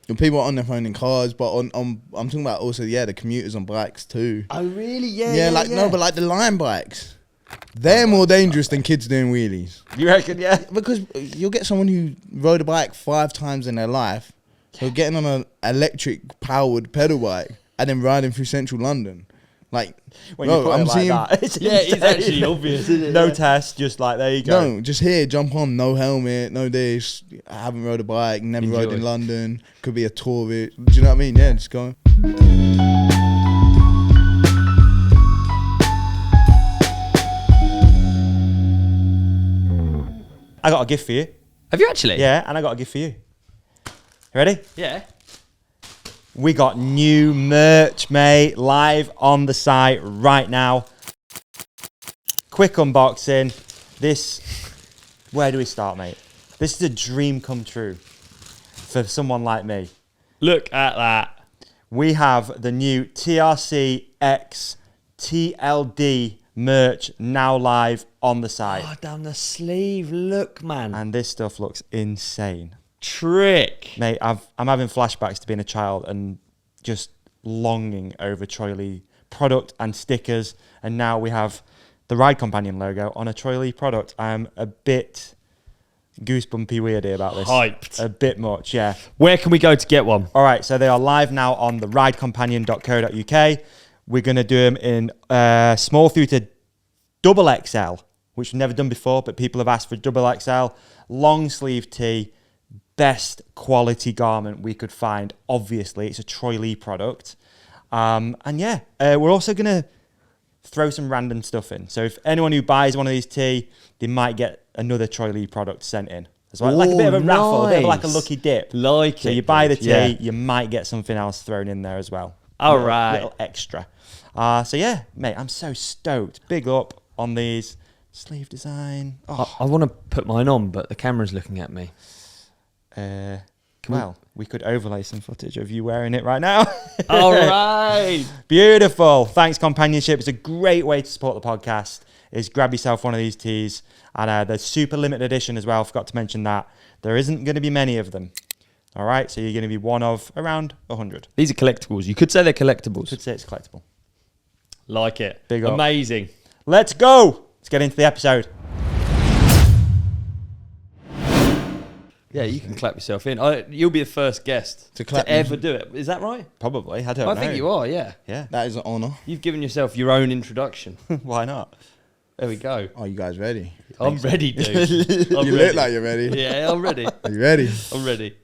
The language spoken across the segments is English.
The people are on their phone in cars, but I'm talking about also, the commuters on bikes too. Oh, really? No, but like the line bikes, they're more dangerous than kids doing wheelies. You reckon? Yeah. Because you'll get someone who rode a bike 5 times in their life, so getting on an electric powered pedal bike and then riding through central London. Like, When you put it like that, it's it's actually obvious, isn't it? No test, just like, there you go. No, just here, jump on, no helmet, no this. I haven't rode a bike, never rode in London. Could be a tourist. Do you know what I mean? Yeah, just go. I got a gift for you. Have you actually? Yeah, and I got a gift for you. You ready? Yeah. We got new merch, mate, live on the site right now. Quick unboxing. Where do we start, mate? This is a dream come true for someone like me. Look at that. We have the new TRC X TLD merch now live on the site. Oh, down the sleeve. Look, man. And this stuff looks insane. Trick. Mate, I'm having flashbacks to being a child and just longing over Troy Lee product and stickers. And now we have the Ride Companion logo on a Troy Lee product. I'm a bit goosebumpy weirdy about this. Hyped. A bit much, yeah. Where can we go to get one? All right, so they are live now on the ridecompanion.co.uk. We're going to do them in small through to double XL, which we've never done before, but people have asked for double XL. Long sleeve tee. Best quality garment we could find. Obviously, it's a Troy Lee product. And yeah, we're also going to throw some random stuff in. So if anyone who buys one of these tee, they might get another Troy Lee product sent in. It's like a bit of a raffle, a bit of like a lucky dip. Like so you buy the tee, you might get something else thrown in there as well. All right. Little extra. So yeah, mate, I'm so stoked. Big up on these. Sleeve design. Oh. I want to put mine on, but the camera's looking at me. We could overlay some footage of you wearing it right now. All right. Beautiful. Thanks, Companionship. It's a great way to support the podcast. Is grab yourself one of these tees. And the super limited edition as well. Forgot to mention that. There isn't going to be many of them. All right. So you're going to be one of around 100. These are collectibles. You could say they're collectibles. Could say it's collectible. Like it. Big up. Amazing. Let's go. Let's get into the episode. Yeah, you can clap yourself in. You'll be the first guest to ever do it. Is that right? Probably. I don't know. I think you are, yeah. Yeah. That is an honour. You've given yourself your own introduction. Why not? There we go. Are you guys ready? I'm ready, dude. You look like you're ready. Yeah, I'm ready. Are you ready? I'm ready.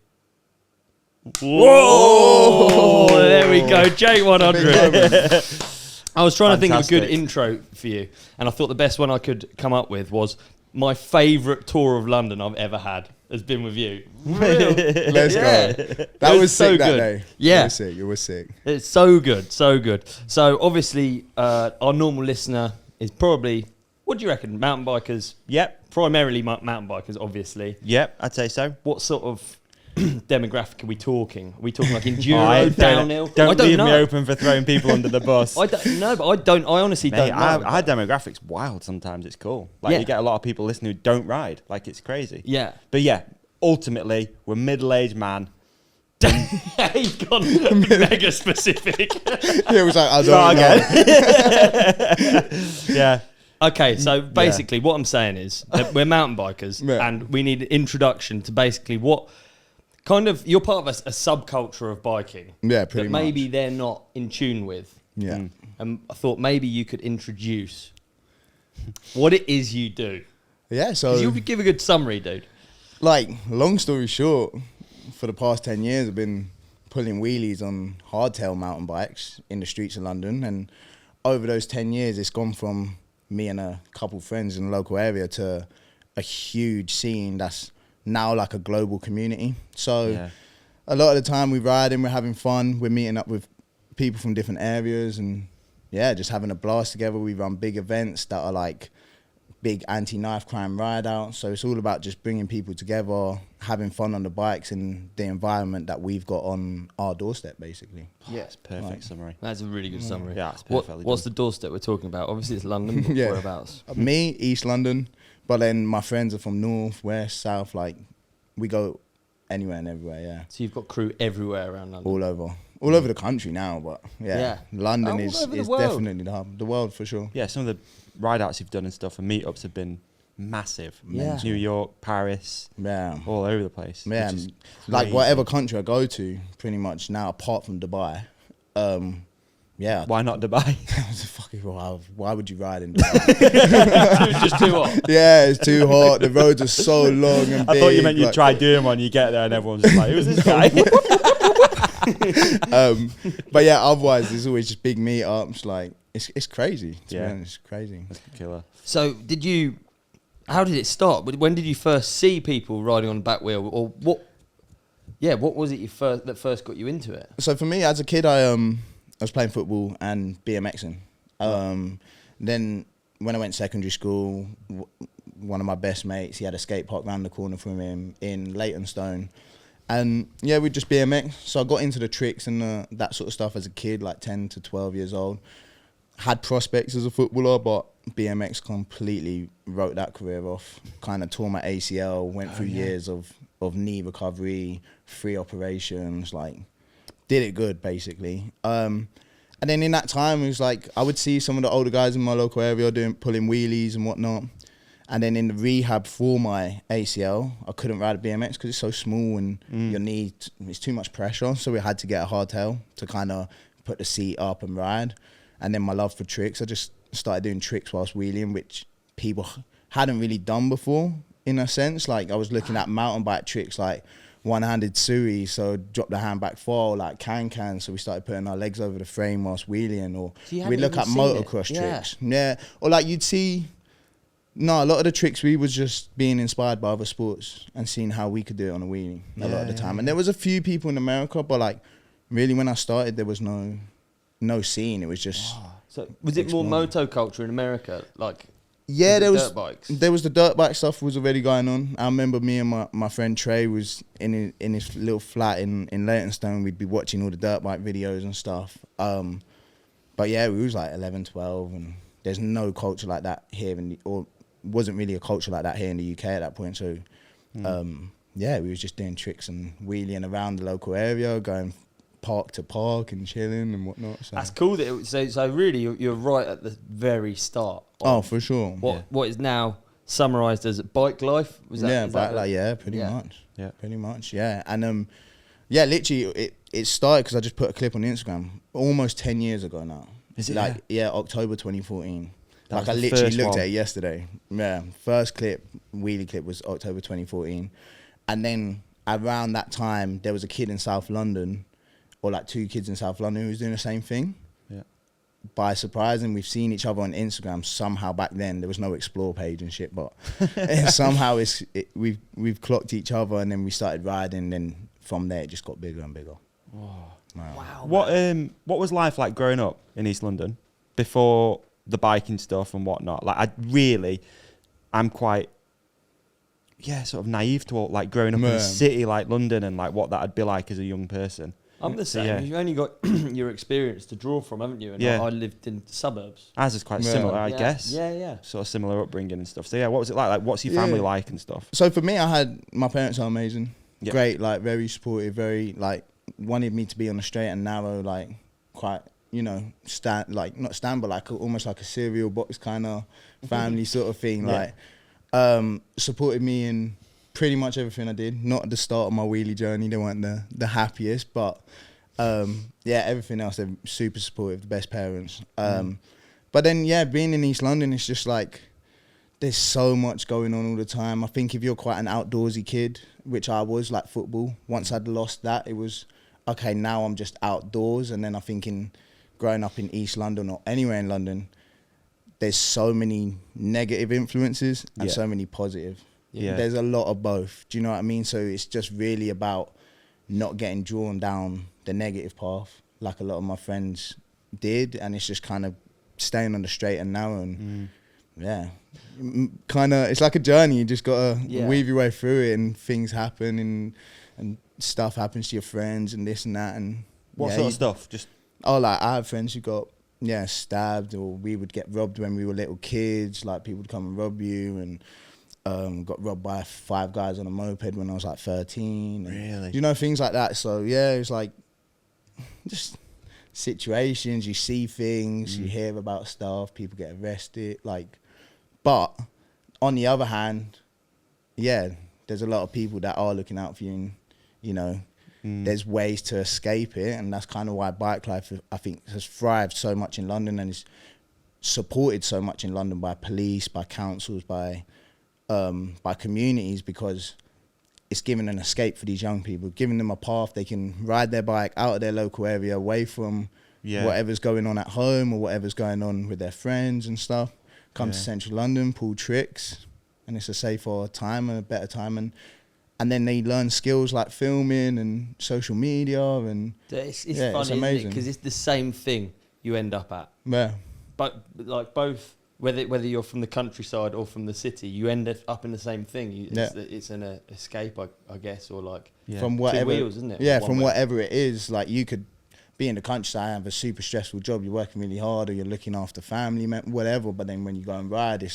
Whoa! There we go. Jake100. I was trying to think of a good intro for you, and I thought the best one I could come up with was my favourite tour of London I've ever had has been with you. Let's go. That was so sick that good. day. Yeah. It was sick. It's so good, so good. So obviously, our normal listener is probably, what do you reckon, mountain bikers? Yep. Primarily mountain bikers, obviously. Yep, I'd say so. What sort of demographic are we talking? Are we talking like enduro, downhill? Don't leave know. me open for throwing people under the bus. I don't know, but I honestly don't know. Our demographic's wild sometimes. It's cool. Like, you get a lot of people listening who don't ride. Like, it's crazy. Yeah. But yeah, ultimately, we're middle-aged man. He's gone mega specific. It was like, I don't know. Yeah. Okay, so basically what I'm saying is that we're mountain bikers and we need an introduction to basically what kind of, you're part of a subculture of biking. Yeah, pretty that much. maybe they're not in tune with. Yeah. And I thought maybe you could introduce what it is you do. Yeah, so... You could give a good summary, dude. Like, long story short, for the past 10 years, I've been pulling wheelies on hardtail mountain bikes in the streets of London. And over those 10 years, it's gone from me and a couple friends in the local area to a huge scene that's now like a global community. So a lot of the time we ride and we're having fun. We're meeting up with people from different areas and just having a blast together. We run big events that are like big anti-knife crime ride out. So it's all about just bringing people together, having fun on the bikes and the environment that we've got on our doorstep, basically. Yeah, it's perfect summary. That's a really good summary. Yeah, it's perfectly What's the doorstep we're talking about? Obviously it's London, but whereabouts? Me, East London, but then my friends are from North, West, South. Like, we go anywhere and everywhere. Yeah. So you've got crew everywhere around London. All over the country now, but London is world. definitely the hub, the world for sure. Yeah, some of the ride outs you've done and stuff and meetups have been massive. Yeah. New York, Paris, all over the place. Yeah, like whatever country I go to, pretty much now, apart from Dubai. Yeah. Why not Dubai? Fucking why would you ride in Dubai? Just too hot. Yeah, it's too hot. The roads are so long and big. I thought you meant you'd try doing one. You get there and everyone's just like, who's this guy? But yeah, otherwise there's always just big meetups. Like it's crazy. It's crazy. That's a killer. So how did it start? When did you first see people riding on the back wheel, or what? Yeah, what was it that first got you into it? So for me, as a kid, I was playing football and BMXing. Then when I went secondary school, one of my best mates, he had a skate park round the corner from him in Leytonstone. And yeah, we'd just BMX. So I got into the tricks and that sort of stuff as a kid, like 10 to 12 years old. Had prospects as a footballer, but BMX completely wrote that career off. Kind of tore my ACL, went through years of knee recovery, 3 operations, like did it good basically. And then in that time, it was like I would see some of the older guys in my local area pulling wheelies and whatnot. And then in the rehab for my ACL, I couldn't ride a BMX because it's so small and your knee, it's too much pressure. So we had to get a hardtail to kind of put the seat up and ride. And then my love for tricks, I just started doing tricks whilst wheeling, which people hadn't really done before in a sense. Like I was looking at mountain bike tricks like one-handed sui, so drop the hand back fall, like can. So we started putting our legs over the frame whilst wheeling, or we'd look at motocross tricks. Yeah, or like you'd see... No, a lot of the tricks we was just being inspired by other sports and seeing how we could do it on a wheelie a lot of the time. And there was a few people in America, but like really when I started, there was no scene. It was just... So was it more moto culture in America? Like dirt bikes? There was the dirt bike stuff was already going on. I remember me and my friend Trey was in his little flat in Leytonstone. We'd be watching all the dirt bike videos and stuff. But yeah, we was like 11, 12 and there's no culture like that here or wasn't really a culture like that here in the UK at that point. So, yeah, we was just doing tricks and wheeling around the local area, going park to park and chilling and whatnot. So. That's cool. So really, you're right at the very start. For sure. What is now summarised as bike life? Pretty much. Yeah, and yeah, literally, it started because I just put a clip on Instagram almost 10 years ago now. Is it? Like October 2014. That I literally looked at it yesterday. Yeah, first wheelie clip was October 2014. And then around that time, there was a kid in South London, or like 2 kids in South London who was doing the same thing. Yeah. By surprise, and we've seen each other on Instagram somehow back then. There was no explore page and shit, but somehow we've clocked each other, and then we started riding, and from there it just got bigger and bigger. Wow. What was life like growing up in East London before the biking stuff and whatnot? Like I'm quite sort of naive to like growing up in a city like London and like what that'd be like as a young person. I'm the same. You've only got your experience to draw from, haven't you? And I lived in the suburbs. Ours is quite similar, I guess. Yeah. Sort of similar upbringing and stuff. So yeah, what was it like? Like, what's your family like and stuff? So for me, my parents are amazing. Yep. Great, like very supportive, very like wanted me to be on the straight and narrow, like quite, not stand, but like almost like a cereal box kind of family sort of thing. Like, supported me in pretty much everything I did. Not at the start of my wheelie journey, they weren't the happiest, but everything else, they're super supportive, the best parents. But then, being in East London, it's just like, there's so much going on all the time. I think if you're quite an outdoorsy kid, which I was, like football, once I'd lost that, it was, okay, now I'm just outdoors. And then I think growing up in East London or anywhere in London, there's so many negative influences and so many positive. Yeah. There's a lot of both. Do you know what I mean? So it's just really about not getting drawn down the negative path like a lot of my friends did. And it's just kind of staying on the straight and narrow and kind of, it's like a journey. You just got to weave your way through it, and things happen and stuff happens to your friends and this and that. And what sort of stuff? Just like I have friends who got stabbed, or we would get robbed when we were little kids. Like people would come and rob you, and Got robbed by 5 guys on a moped when I was like 13. Really? You know, things like that. So yeah, it's like just situations. You see things, you hear about stuff. People get arrested. Like, but on the other hand, yeah, there's a lot of people that are looking out for you, and you know, there's ways to escape it, and that's kind of why bike life, I think, has thrived so much in London and is supported so much in London by police, by councils, by communities, because it's giving an escape for these young people, giving them a path they can ride their bike out of their local area, away from whatever's going on at home or whatever's going on with their friends and stuff. Come to central London, pull tricks, and it's a safer time and a better time, and then they learn skills like filming and social media, and it's funny, it's amazing, isn't it? Because it's the same thing you end up at. Yeah. But like both, whether you're from the countryside or from the city, you end up in the same thing. It's an escape, I guess, or like from whatever, 2 wheels, isn't it? Yeah, from whatever it is. Like, you could be in the countryside, have a super stressful job, you're working really hard, or you're looking after family, whatever. But then when you go and ride,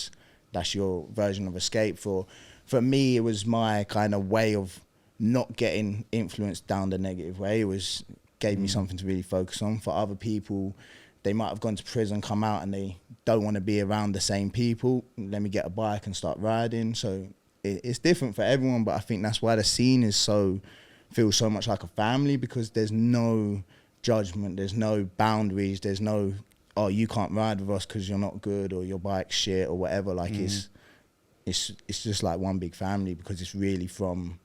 that's your version of escape. For me, it was my kind of way of not getting influenced down the negative way. It gave me something to really focus on. For other people, they might have gone to prison, come out, and they don't want to be around the same people. Let me get a bike and start riding. So it's different for everyone, but I think that's why the scene feels so much like a family, because there's no judgment, there's no boundaries, there's no, oh, you can't ride with us because you're not good or your bike's shit or whatever. Like, it's just like one big family, because it's really from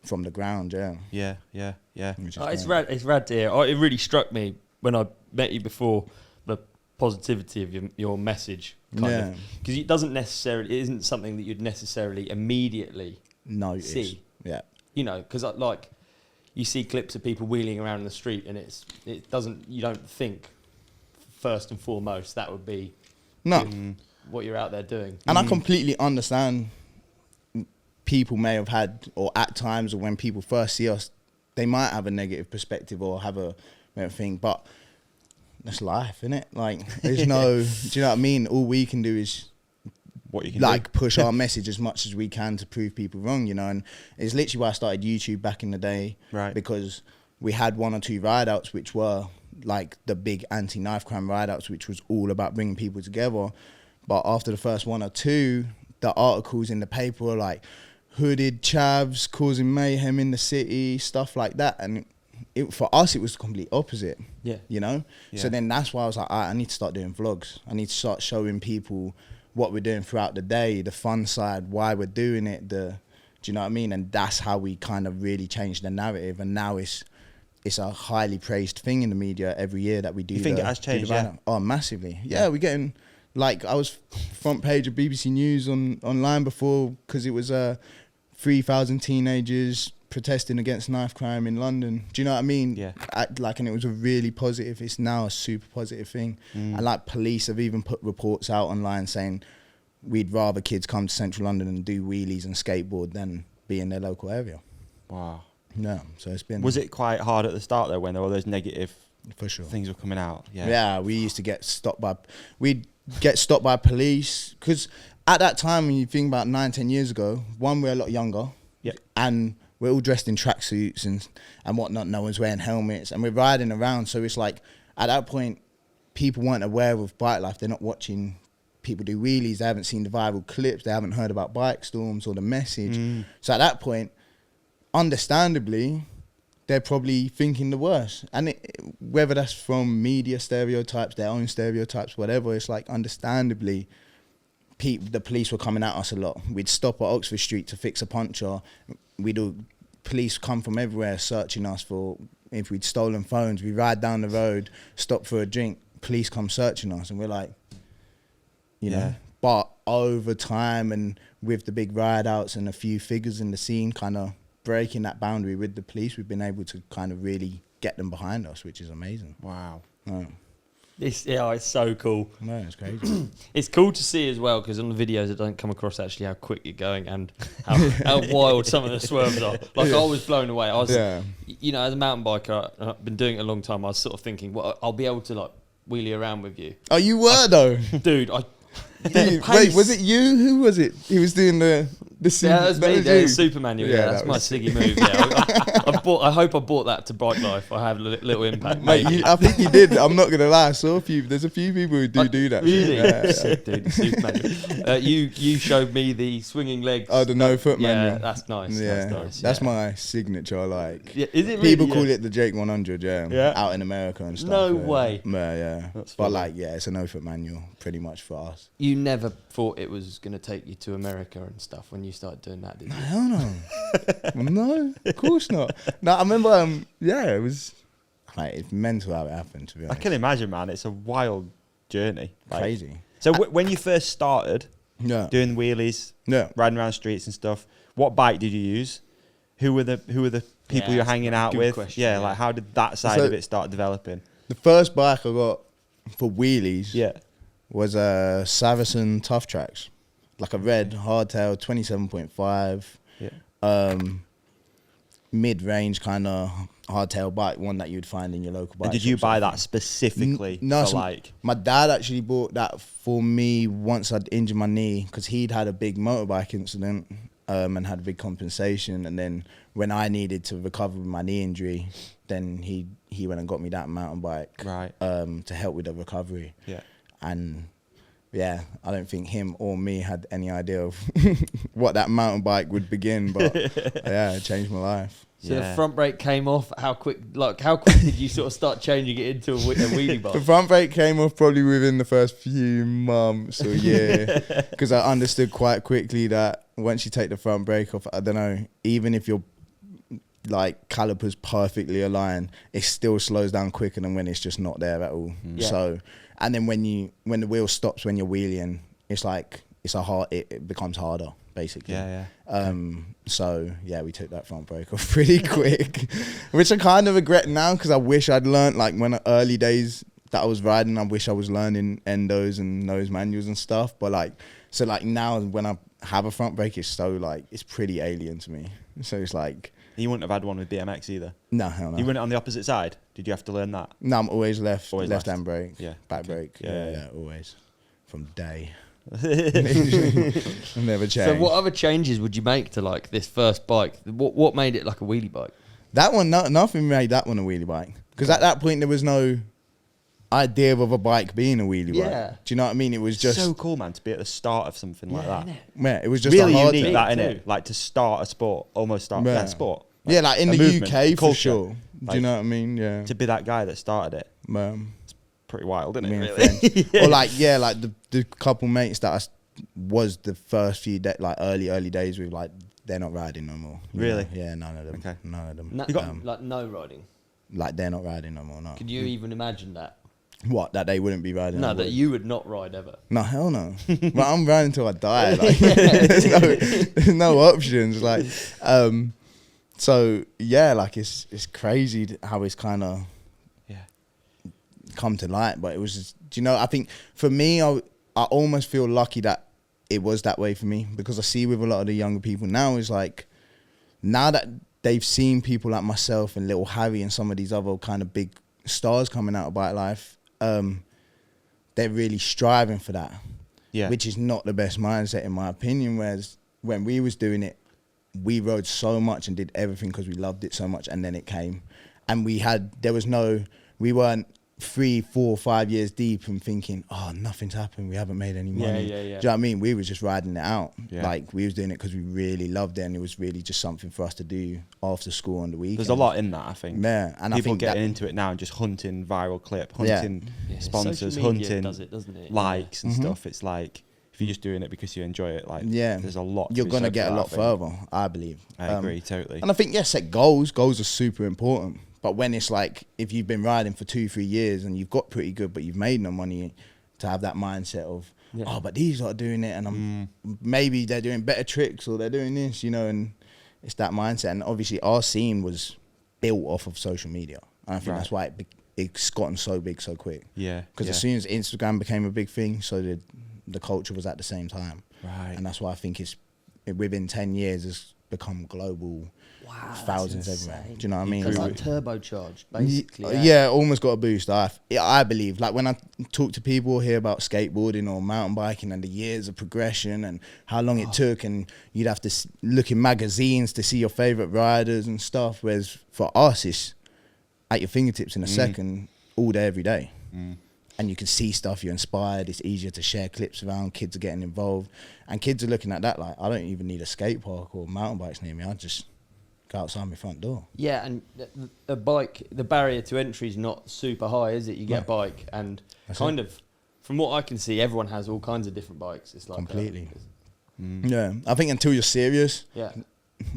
the ground. Yeah. It's rad to hear. It really struck me when I met you before, the positivity of your message, kind of, because it isn't something that you'd necessarily immediately see. Yeah, you know, because like you see clips of people wheeling around in the street, and you don't think first and foremost that would be what you're out there doing. And I completely understand people may have had, or at times, or when people first see us, they might have a negative perspective or have a thing, but that's life, innit? Like, there's no, do you know what I mean? All we can do is what you can push our message as much as we can to prove people wrong, you know. And it's literally why I started YouTube back in the day, right? Because we had 1 or 2 rideouts which were like the big anti-knife crime rideouts, which was all about bringing people together. But after the first 1 or 2, the articles in the paper were like hooded chavs causing mayhem in the city, stuff like that. And for us, it was the complete opposite. Yeah. You know? Yeah. So then that's why I was like, I need to start doing vlogs. I need to start showing people what we're doing throughout the day, the fun side, why we're doing it, do you know what I mean? And that's how we kind of really changed the narrative. And now it's a highly praised thing in the media every year that we do. You think it has changed? Yeah. Oh, massively. Yeah, we're getting, like, I was front page of BBC News online before, because it was 3,000 teenagers protesting against knife crime in London. Do you know what I mean? Yeah. And it was a really positive, it's now a super positive thing. And like, police have even put reports out online saying we'd rather kids come to central London and do wheelies and skateboard than be in their local area. Wow. Yeah, so it's been... Was it quite hard at the start though, when all those negative things were coming out? Yeah, we used to get stopped by... We'd get stopped by police, because at that time, when you think about 9-10 years ago, one, we're a lot younger, and we're all dressed in tracksuits and whatnot. No one's wearing helmets, and we're riding around. So it's like, at that point, people weren't aware of bike life. They're not watching people do wheelies. They haven't seen the viral clips. They haven't heard about Bikestormz or the message. So at that point, understandably, they're probably thinking the worst. And whether that's from media stereotypes, their own stereotypes, whatever, it's like, understandably, the police were coming at us a lot. We'd stop at Oxford Street to fix a puncture. Police come from everywhere searching us for if we'd stolen phones. We ride down the road, stop for a drink, police come searching us, and we're like, you know. But over time, and with the big ride outs and a few figures in the scene kind of breaking that boundary with the police, we've been able to kind of really get them behind us, which is amazing. Wow. It's so cool. No, it's crazy. It's cool to see as well, because on the videos it doesn't come across actually how quick you're going and how wild some of the swerves are. Like, I was blown away. I was, you know, as a mountain biker, I've been doing it a long time. I was sort of thinking, well, I'll be able to like wheelie around with you. Oh, you were though, dude. Wait, was it you? Who was it? He was doing the that was me. The super manual. Yeah, that's my was Siggy move. Yeah, I hope I bought that to Bike Life. I have a little impact. Mate, I think you did. I'm not gonna lie. I saw a few. There's a few people who do that. Really? Yeah. Sick, dude. The super manual. You showed me the swinging legs. Oh, the no foot yeah, manual. that's nice. Yeah, that's nice. that's my signature. Like, Yeah, is it really? people call it the Jake100. Yeah, out in America and stuff. No way. Yeah. That's But funny. like, yeah, it's a no foot manual pretty much for us. You never thought it was going to take you to America and stuff when you started doing that, did you? Hell no. No, of course not. No, I remember. Yeah, it was. Like, it's mental how it happened. To be I honest, can imagine, man. It's a wild journey. Like, crazy. So when you first started Yeah, doing wheelies, yeah. riding around streets and stuff, what bike did you use? Who were the people Yeah, you're that's hanging a out good with? question, Yeah, yeah. like how did that side So- of it start developing? The first bike I got for wheelies. Yeah. Was a Savison Tough Tracks, like a red hardtail 27.5, mid-range kind of hardtail bike, one that you'd find in your local bike. And did you shop buy sort of that thing. specifically No, for so like? my dad actually bought that for me once I'd injured my knee because he'd had a big motorbike incident and had a big compensation. And then when I needed to recover from my knee injury, then he went and got me that mountain bike Right. to help with the recovery. Yeah. And yeah, I don't think him or me had any idea of what that mountain bike would begin, but yeah, it changed my life. So Yeah. the front brake came off. How quick did you sort of start changing it into a wheelie The bike? front brake came off probably within the first few months or year, because I understood quite quickly that once you take the front brake off, I don't know, even if your like calipers perfectly aligned, it still slows down quicker than when it's just not there at all. Yeah. So, and then when the wheel stops when you're wheeling, it's like it becomes harder basically. Yeah. So yeah, we took that front brake off pretty quick, which I kind of regret now because I wish I'd learned like when early days that I was riding. I wish I was learning endos and nose manuals and stuff. But like now when I have a front brake, it's so like it's pretty alien to me. So it's like You wouldn't have had one with BMX either. no, hell no. You went on the opposite side. Did you have to learn that? No, I'm always left Always left left. hand brake. Yeah. Back Okay. brake. Yeah. Yeah, always. From day. Never changed. So what other changes would you make to like this first bike? What made it like a wheelie bike? That one, nothing made that one a wheelie bike. Because at that point, there was no idea of a bike being a wheelie Yeah. bike. Do you know what I mean? It was just, so cool, man, to be at the start of something like that. yeah, it was just Really a hard unique, thing. that, too. innit? Like to start a sport, almost start Yeah. that sport. Yeah, like in a the movement, UK for culture. sure. Do Like, you know what I mean? Yeah. To be that guy that started it, Um, pretty wild, isn't me it? and Really? friends. Or like, yeah, like the couple mates that was the first few like early days with, like, they're not riding no more. you Really? know? Yeah, none of them. Okay. None of them. No, You got- like no riding. Like they're not riding no more. No. Could you even imagine that? What? That they wouldn't be riding? No, no that more? you would not ride ever. No, hell no. But I'm riding until I die. Like, there's no options. Like, so yeah, like it's crazy how it's kind of Yeah. come to light. But it was just, do you know, I think for me, I almost feel lucky that it was that way for me, because I see with a lot of the younger people now, is like, now that they've seen people like myself and Little Harry and some of these other kind of big stars coming out of bike life, they're really striving for that. Yeah. Which is not the best mindset in my opinion. Whereas when we was doing it, we rode so much and did everything because we loved it so much, and then it came, and we weren't 3, 4, 5 years deep and thinking, oh, nothing's happened, we haven't made any money. Yeah. Do you know what I mean? We was just riding it out. Yeah. Like, we was doing it because we really loved it, and it was really just something for us to do after school on the weekend. There's a lot in that, I think. Yeah, and I People think getting that, into it now and just hunting viral clip, Yeah. hunting Yeah, sponsors, social media hunting does it, doesn't it? likes and Mhm. stuff. It's like, if you're just doing it because you enjoy it, like, yeah, there's a lot. you're be gonna said get for a that, lot I think. further, I believe. I agree, totally. And I think, yes, set goals. Goals are super important. But when it's like, if you've been riding for 2-3 years and you've got pretty good, but you've made no money, to have that mindset of, Yeah. oh, but these lot are doing it, and maybe they're doing better tricks or they're doing this, you know, and it's that mindset. And obviously our scene was built off of social media. And I think Right. that's why it's gotten so big so quick. Yeah. Because yeah. as soon as Instagram became a big thing, so did the culture was at the same time. Right. And that's why I think it's within 10 years, become global. Wow, thousands everywhere. Do you know what I mean? It's like turbocharged, basically. Yeah, almost got a boost. I believe, like when I talk to people, hear about skateboarding or mountain biking and the years of progression and how long it took, and you'd have to look in magazines to see your favorite riders and stuff. Whereas for us, it's at your fingertips in a second, all day, every day. And you can see stuff, you're inspired, it's easier to share clips around, kids are getting involved. And kids are looking at that like, I don't even need a skate park or mountain bikes near me, I just go outside my front door. Yeah, and a bike, the barrier to entry is not super high, is it? You get a bike, and kind of, from what I can see, everyone has all kinds of different bikes. It's like completely. Yeah, I think until you're serious, yeah,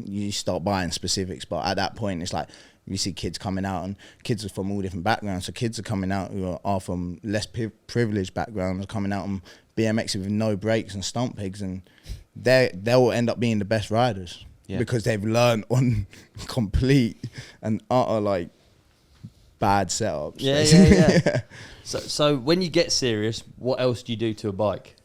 you start buying specifics. But at that point, it's like you see kids coming out, and kids are from all different backgrounds. So kids are coming out who are from less privileged backgrounds, are coming out on BMX with no brakes and stump pegs, and they'll end up being the best riders. Yeah. Because they've learned on complete and utter like bad setups. Yeah. So when you get serious, what else do you do to a bike?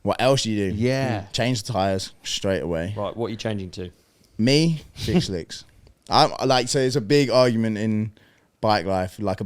What else do you do? Yeah. Change the tires straight away. Right, what are you changing to? Me, fixed slicks. I'm like, so it's a big argument in bike life, like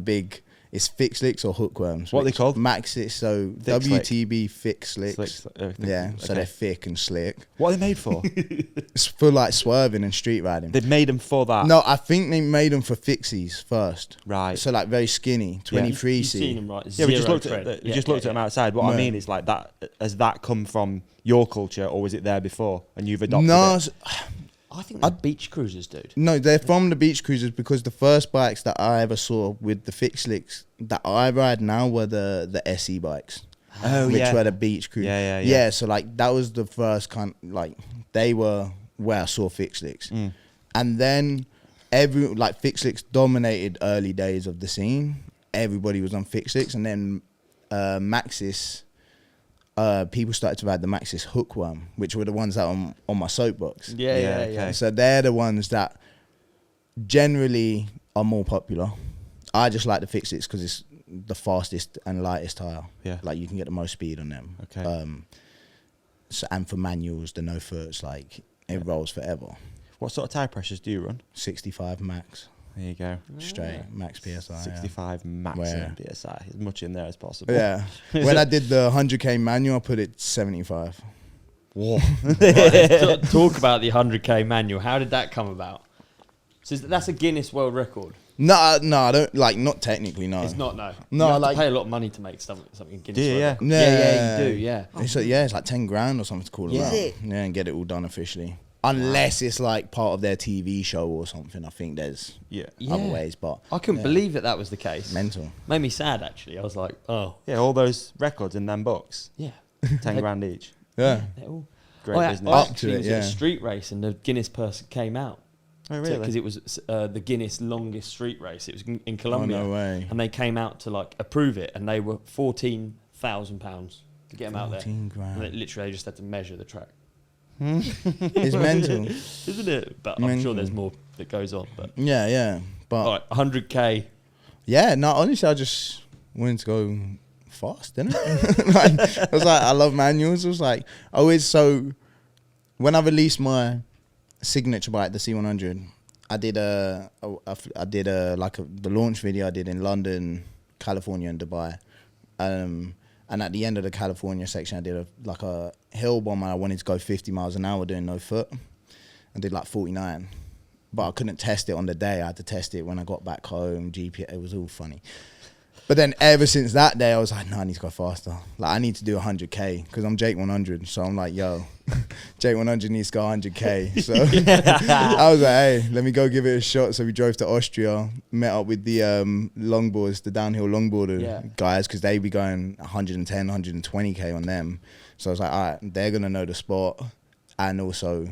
it's fixed slicks or hookworms. What are they called? Maxis, so thick WTB fixed slicks. Yeah, so they're thick and slick. What are they made for? It's for like swerving and street riding. They've made them for that? No, I think they made them for fixies first. Right. So like very skinny, 23C. You've seen them, right? Yeah, we just looked at them outside. What I mean is like that, has that come from your culture or was it there before and you've adopted it? I think they're beach cruisers, dude. No, they're from the beach cruisers because the first bikes that I ever saw with the fixed slicks that I ride now were the SE bikes. Oh, which were the beach cruisers. Yeah, so like that was the first kind, like they were where I saw fixed slicks. And then fixed slicks dominated early days of the scene. Everybody was on fixed slicks, and then Maxis, people started to ride the Maxis hookworm, which were the ones that are on my soapbox. Yeah. So they're the ones that generally are more popular. I just like the fixed slicks because it's the fastest and lightest tire. Yeah, like you can get the most speed on them. Okay. So, and for manuals, the no foots, like it rolls forever. What sort of tire pressures do you run? 65 max. There you go. Straight max PSI. 65 max PSI. As much in there as possible. Yeah. When I did the 100k manual, I put it 75. Whoa. Right, talk about the 100k manual. How did that come about? So that's a Guinness World Record. No, I don't like. Not technically, no. It's not. No. No, you have like to pay a lot of money to make something Guinness World Record. Yeah, you do. Yeah. It's like 10 grand or something to call it. Yeah, and get it all done officially. Unless it's like part of their TV show or something. I think there's other ways, but I couldn't believe that was the case. Mental. Made me sad actually. I was like, oh. Yeah, all those records in them books. Yeah. 10 grand each. Yeah. They're all great business. I actually was at a street race and the Guinness person came out. Oh, really? Because it was the Guinness longest street race. It was in Colombia. Oh, no way. And they came out to like approve it, and they were £14,000 to get them out there. 14 grand. And literally, they just had to measure the track. It's mental, isn't it? But I'm sure there's more that goes on. But yeah. But all right, 100k. Yeah, no. Honestly, I just wanted to go fast, didn't it? I was like, I love manuals. I was like, so when I released my signature bike, the C100, I did the launch video I did in London, California, and Dubai, and at the end of the California section, I did a hill bomb. And I wanted to go 50 miles an hour doing no foot. I did like 49, but I couldn't test it on the day. I had to test it when I got back home. GPS, it was all funny. But then ever since that day, I was like, no, I need to go faster. Like, I need to do 100K because I'm Jake100. So I'm like, yo, Jake100 needs to go 100K. So I was like, hey, let me go give it a shot. So we drove to Austria, met up with the longboards, the downhill longboarder guys, because they be going 110, 120K on them. So I was like, all right, they're going to know the spot and also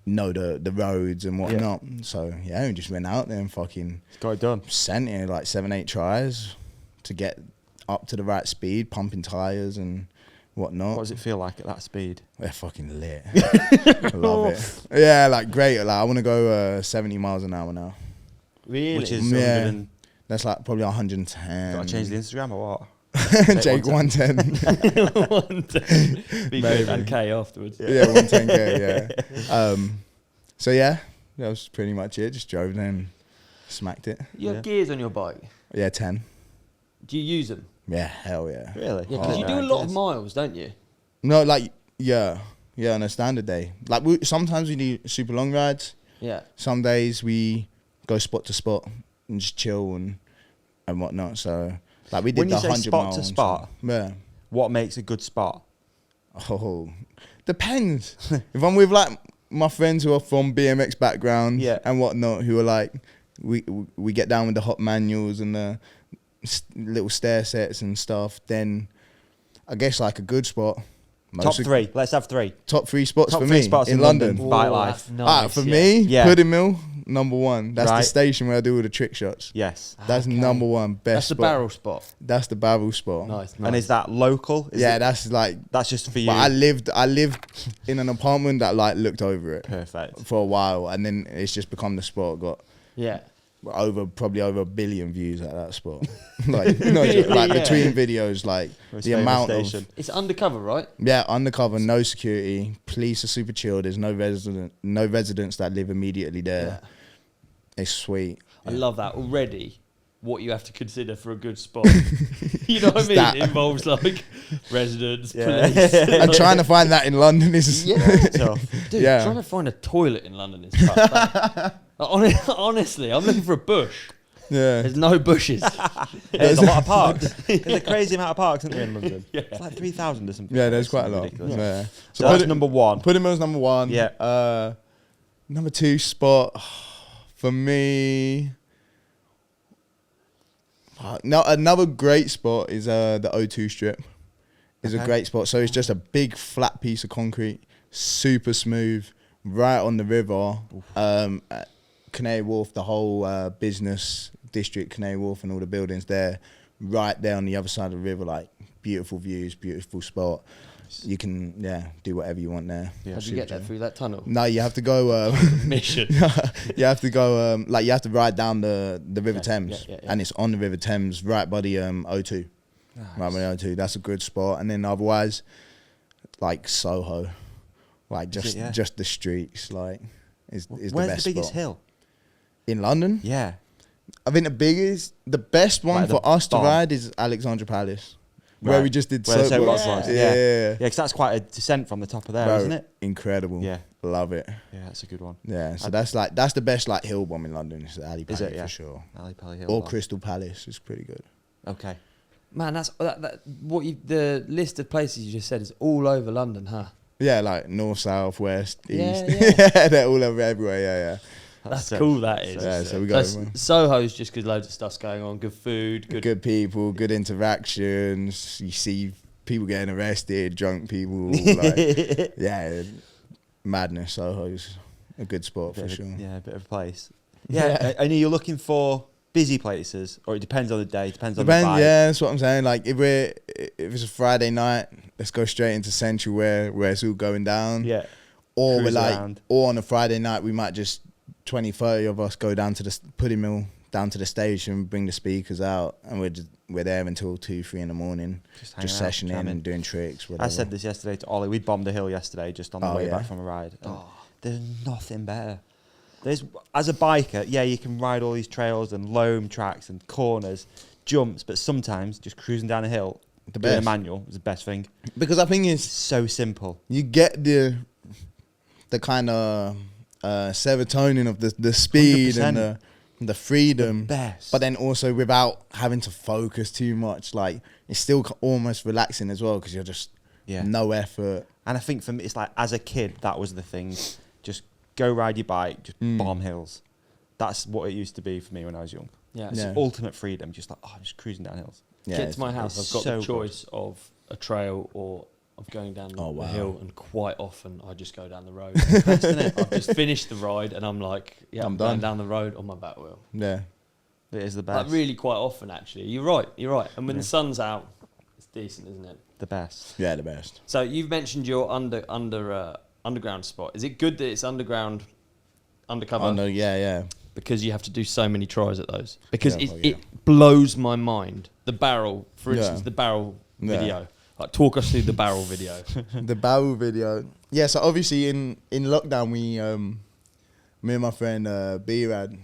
know the roads and whatnot. So, yeah, we just went out there and fucking got it done. Sent it like 7-8 tries to get up to the right speed, pumping tyres and whatnot. What does it feel like at that speed? They're fucking lit. I love it. Yeah, like great. Like I want to go 70 miles an hour now. Really? Which is that's like probably 110. Got to change the Instagram or what? Jake110. 110. Be 110K afterwards. Yeah, 110K, yeah. So yeah, that was pretty much it. Just drove there and smacked it. You have gears on your bike. Yeah, 10. Do you use them? Yeah, hell yeah. Really? Yeah, because you do a lot of miles, don't you? No, like yeah, on a standard day. Like sometimes we do super long rides. Yeah. Some days we go spot to spot and just chill and whatnot. So like we did When you the say 100 spot miles. to spot, Yeah. what makes a good spot? Oh, depends. If I'm with like my friends who are from BMX background and whatnot, who are like, we get down with the hot manuals and the little stair sets and stuff, then I guess like a good spot. Top 3. Let's have 3. Top 3 spots Top for 3 me spots in London. Bike life. Nice, For me, Yeah. Pudding Mill, number 1. That's the Right. station where I do all the trick shots. Yes. That's number 1 best That's the spot. barrel spot. That's the barrel spot. Nice. And is that local? That's like. That's just for you. But I lived in an apartment that like looked over it. Perfect. For a while, and then it's just become the spot. Got probably over 1 billion views at that spot. Like between videos, like the amount of. It's undercover, right? Yeah, undercover, no security. Police are super chill. There's no residents that live immediately there. Yeah. It's sweet. I love that already. What you have to consider for a good spot. You know what I mean? That. It involves like residents, Yeah. police. And trying to find that in London is tough. Dude, Yeah. trying to find a toilet in London is tough. Honestly, I'm looking for a bush. yeah. There's no bushes. There's a lot of parks. There's a crazy amount of parks, isn't there, in London? Yeah. It's like 3,000 or something. Yeah, there's quite a Something lot. ridiculous. Yeah. So that's number 1. Pudding Mill's number 1. Yeah. Number 2 spot for me. No, another great spot is the O2 strip. Is a great spot. So it's just a big flat piece of concrete, super smooth, right on the river. At Canary Wharf, the whole business district, Canary Wharf, and all the buildings there, right there on the other side of the river. Like beautiful views, beautiful spot. You can do whatever you want there. Yeah. How do you get there through that tunnel? No, you have to go. Mission. You have to go. You have to ride down the River Thames, yeah. and it's on the River Thames, right by the O2. Nice. Right by the O2. That's a good spot. And then otherwise, like Soho, like just the streets, like is the best. Where's the biggest spot. hill? In London? Yeah. I think the best one Like for the us to bomb. ride is Alexandra Palace. Where we just did Where the soapbox. soapbox was. Yeah. Yeah, because that's quite a descent from the top of there, Bro, isn't it? Incredible. Yeah. Love it. Yeah, that's a good one. Yeah. So that's the best like hill bomb in London. It's the Ali Palace Is it? Yeah. for sure. Ali Pally Hill. Or Bomb. Crystal Palace is pretty good. Okay. Man, that's the list of places you just said is all over London, huh? Yeah, like north, south, west, Yeah, east. yeah. They're all over everywhere. Yeah. That's sick. cool. That is. Yeah, so we got Soho's just because loads of stuff's going on. Good food. good people, good interactions. You see people getting arrested, drunk people. Like, yeah, madness. Soho's a good spot for sure. Yeah, a bit of a place. Yeah, and you're looking for busy places, or it depends on the day, depends on the vibe. Yeah, that's what I'm saying. Like if it's a Friday night, let's go straight into Central where it's all going down. Yeah. Or Cruise we're like, around. or on a Friday night, we might just 20, 30 of us go down to the Pudding Mill, down to the station, bring the speakers out, and we're there until 2, 3 in the morning, just sessioning and doing tricks. Whatever. I said this yesterday to Ollie. We bombed a hill yesterday just on the way yeah. back from a ride. There's nothing better. As a biker, yeah, you can ride all these trails and loam tracks and corners, jumps, but sometimes just cruising down a hill, doing a manual is the best thing. Because I think it's So simple. you get the kind of serotonin of the speed 100%. and the freedom, Best. but then also without having to focus too much. Like it's still almost relaxing as well because you're just no effort. And I think for me, it's like as a kid, that was the thing. Just go ride your bike, just bomb hills. That's what it used to be for me when I was young. Yeah. It's ultimate freedom. Just like, I'm just cruising down hills. Yeah, Get to my house, I've got so the choice of a trail or of going down the hill, and quite often I just go down the road. I've just finished the ride and I'm like, I'm done. going down the road on my back wheel. Yeah. It is the best. Like really quite often actually. You're right. And when the sun's out, it's decent, isn't it? The best. Yeah, the best. So you've mentioned your underground spot. Is it good that it's undercover? Yeah. Because you have to do so many tries at those. Because Yeah, it blows my mind. The barrel, for instance, the barrel video. Like, talk us through the barrel video. The barrel video. Yeah, so obviously in lockdown me and my friend B-Rad,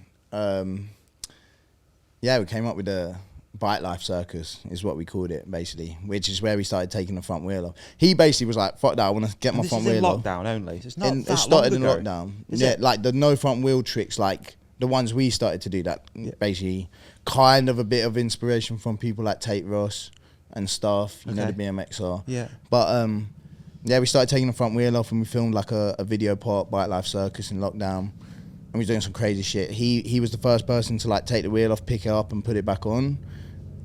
we came up with the Bike Life Circus is what we called it, basically, which is where we started taking the front wheel off. He basically was like, fuck that, I want to get my front wheel off. This is in lockdown only. It's not It started in lockdown. Is it? Like the no front wheel tricks, like the ones we started to do, that basically kind of a bit of inspiration from people like Tate Ross and stuff, you know, the BMXer. Yeah. But we started taking the front wheel off, and we filmed like a video part, Bike Life Circus, in lockdown. And we were doing some crazy shit. He was the first person to like take the wheel off, pick it up and put it back on.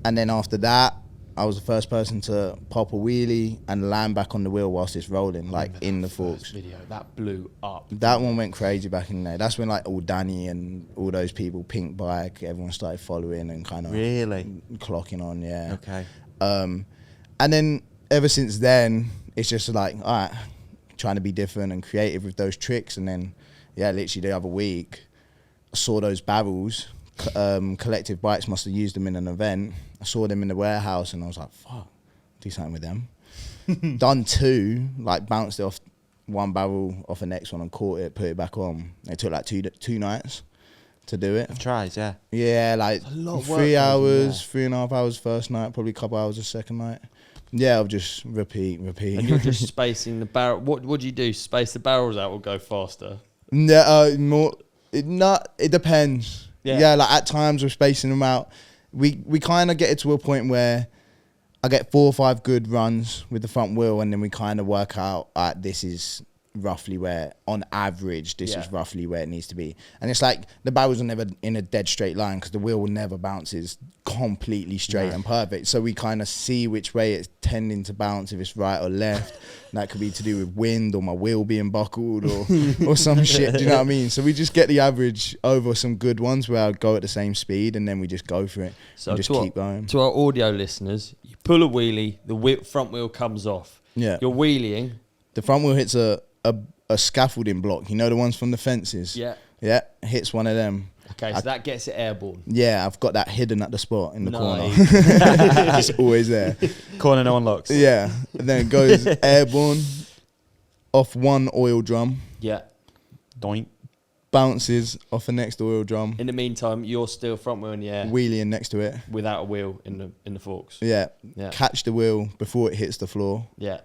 And then after that, I was the first person to pop a wheelie and land back on the wheel whilst it's rolling, like in the forks. Video that blew up. That one went crazy back in there. That's when like all Danny and all those people, Pink Bike, everyone started following and kind of clocking on. Yeah. Okay. And then ever since then, it's just like, all right, trying to be different and creative with those tricks. And then, literally the other week, I saw those barrels. Collective Bikes must have used them in an event. I saw them in the warehouse and I was like, fuck, do something with them. Done 2, like bounced it off one barrel off the next one and caught it, put it back on. It took like two nights to do it. Tries, yeah. Yeah, like 3 hours, 3.5 hours first night, probably a couple hours the second night. Yeah, I'll just repeat. And you're just spacing the barrel. What do you do? Space the barrels out or go faster? No, it depends. Yeah, like at times we're spacing them out. We kind of get it to a point where I get 4 or 5 good runs with the front wheel, and then we kind of work out, this is roughly where, on average, this is roughly where it needs to be. And it's like the barrels are never in a dead straight line because the wheel will never bounces completely straight and perfect. So we kind of see which way it's tending to bounce, if it's right or left. That could be to do with wind or my wheel being buckled or some shit. Do you know what I mean? So we just get the average over some good ones where I go at the same speed, and then we just go for it. So and just keep going. To our audio listeners, you pull a wheelie, the front wheel comes off. Yeah. You're wheeling. The front wheel hits a scaffolding block. You know the ones from the fences? Yeah. Yeah, hits one of them. Okay, so that gets it airborne. Yeah, I've got that hidden at the spot in the corner. It's always there. Corner no one looks. Yeah, and then it goes airborne off one oil drum. Yeah. Doink. Bounces off the next oil drum. In the meantime, you're still front wheel in the air. Wheeling next to it. Without a wheel in the forks. Yeah. Catch the wheel before it hits the floor. Yeah.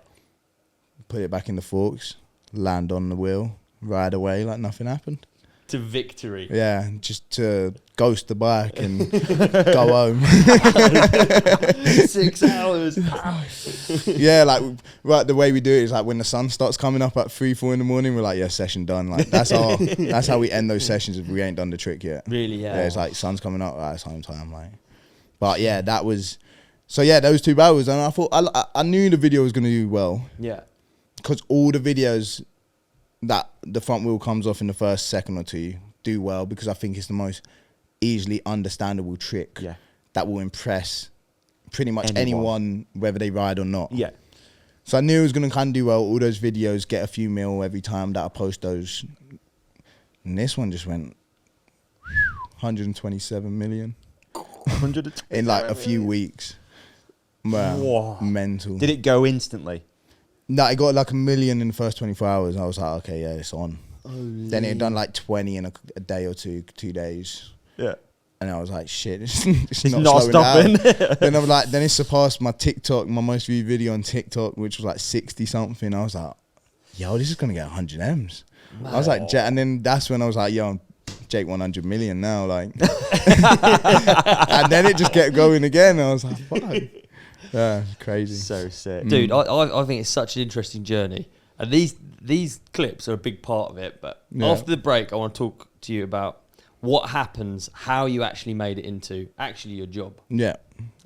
Put it back in the forks. Land on the wheel. Ride away like nothing happened. To victory. Yeah, just to ghost the bike and go home. 6 hours. Yeah, like right, the way we do it is like when the sun starts coming up at 3, 4 in the morning, we're like, yeah, session done. Like that's how we end those sessions if we ain't done the trick yet. Really, yeah. Yeah, it's like sun's coming up, right, it's home time. Like, but yeah, that was. So yeah, those 2 barrels, and I thought I knew the video was gonna do well. Yeah. Because all the videos that the front wheel comes off in the first second or 2 do well, because I think it's the most easily understandable trick that will impress pretty much anyone whether they ride or not. Yeah. So I knew it was going to kind of do well. All those videos get a few mil every time that I post those. And this one just went 127 million in like a few weeks. Wow. Whoa. Mental. Did it go instantly? No, it got like 1 million in the first 24 hours. I was like, okay, yeah, it's on. Then it had done like 20 in a day or 2 days. Yeah. And I was like, shit, it's not stopping. Then I was like, then it surpassed my TikTok, my most viewed video on TikTok, which was like 60 something. I was like, yo, this is gonna get 100 M's. I was like, and then that's when I was like, yo, I'm Jake100 million now, like. And then it just kept going again. I was like, fuck. Yeah, crazy. So sick. Dude, I think it's such an interesting journey. And these clips are a big part of it. But after the break, I want to talk to you about what happens, how you actually made it into actually your job. Yeah.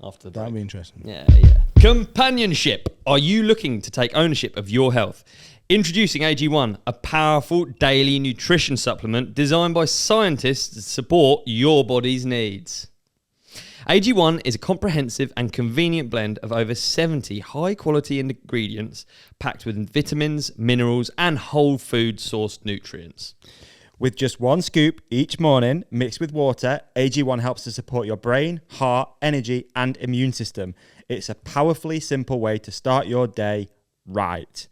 After the break. That'd be interesting. Yeah. Companionship. Are you looking to take ownership of your health? Introducing AG1, a powerful daily nutrition supplement designed by scientists to support your body's needs. AG1 is a comprehensive and convenient blend of over 70 high-quality ingredients packed with vitamins, minerals, and whole food sourced nutrients. With just 1 scoop each morning, mixed with water, AG1 helps to support your brain, heart, energy, and immune system. It's a powerfully simple way to start your day right.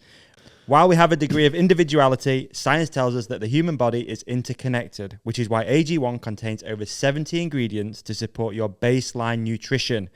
While we have a degree of individuality, science tells us that the human body is interconnected, which is why AG1 contains over 70 ingredients to support your baseline nutrition.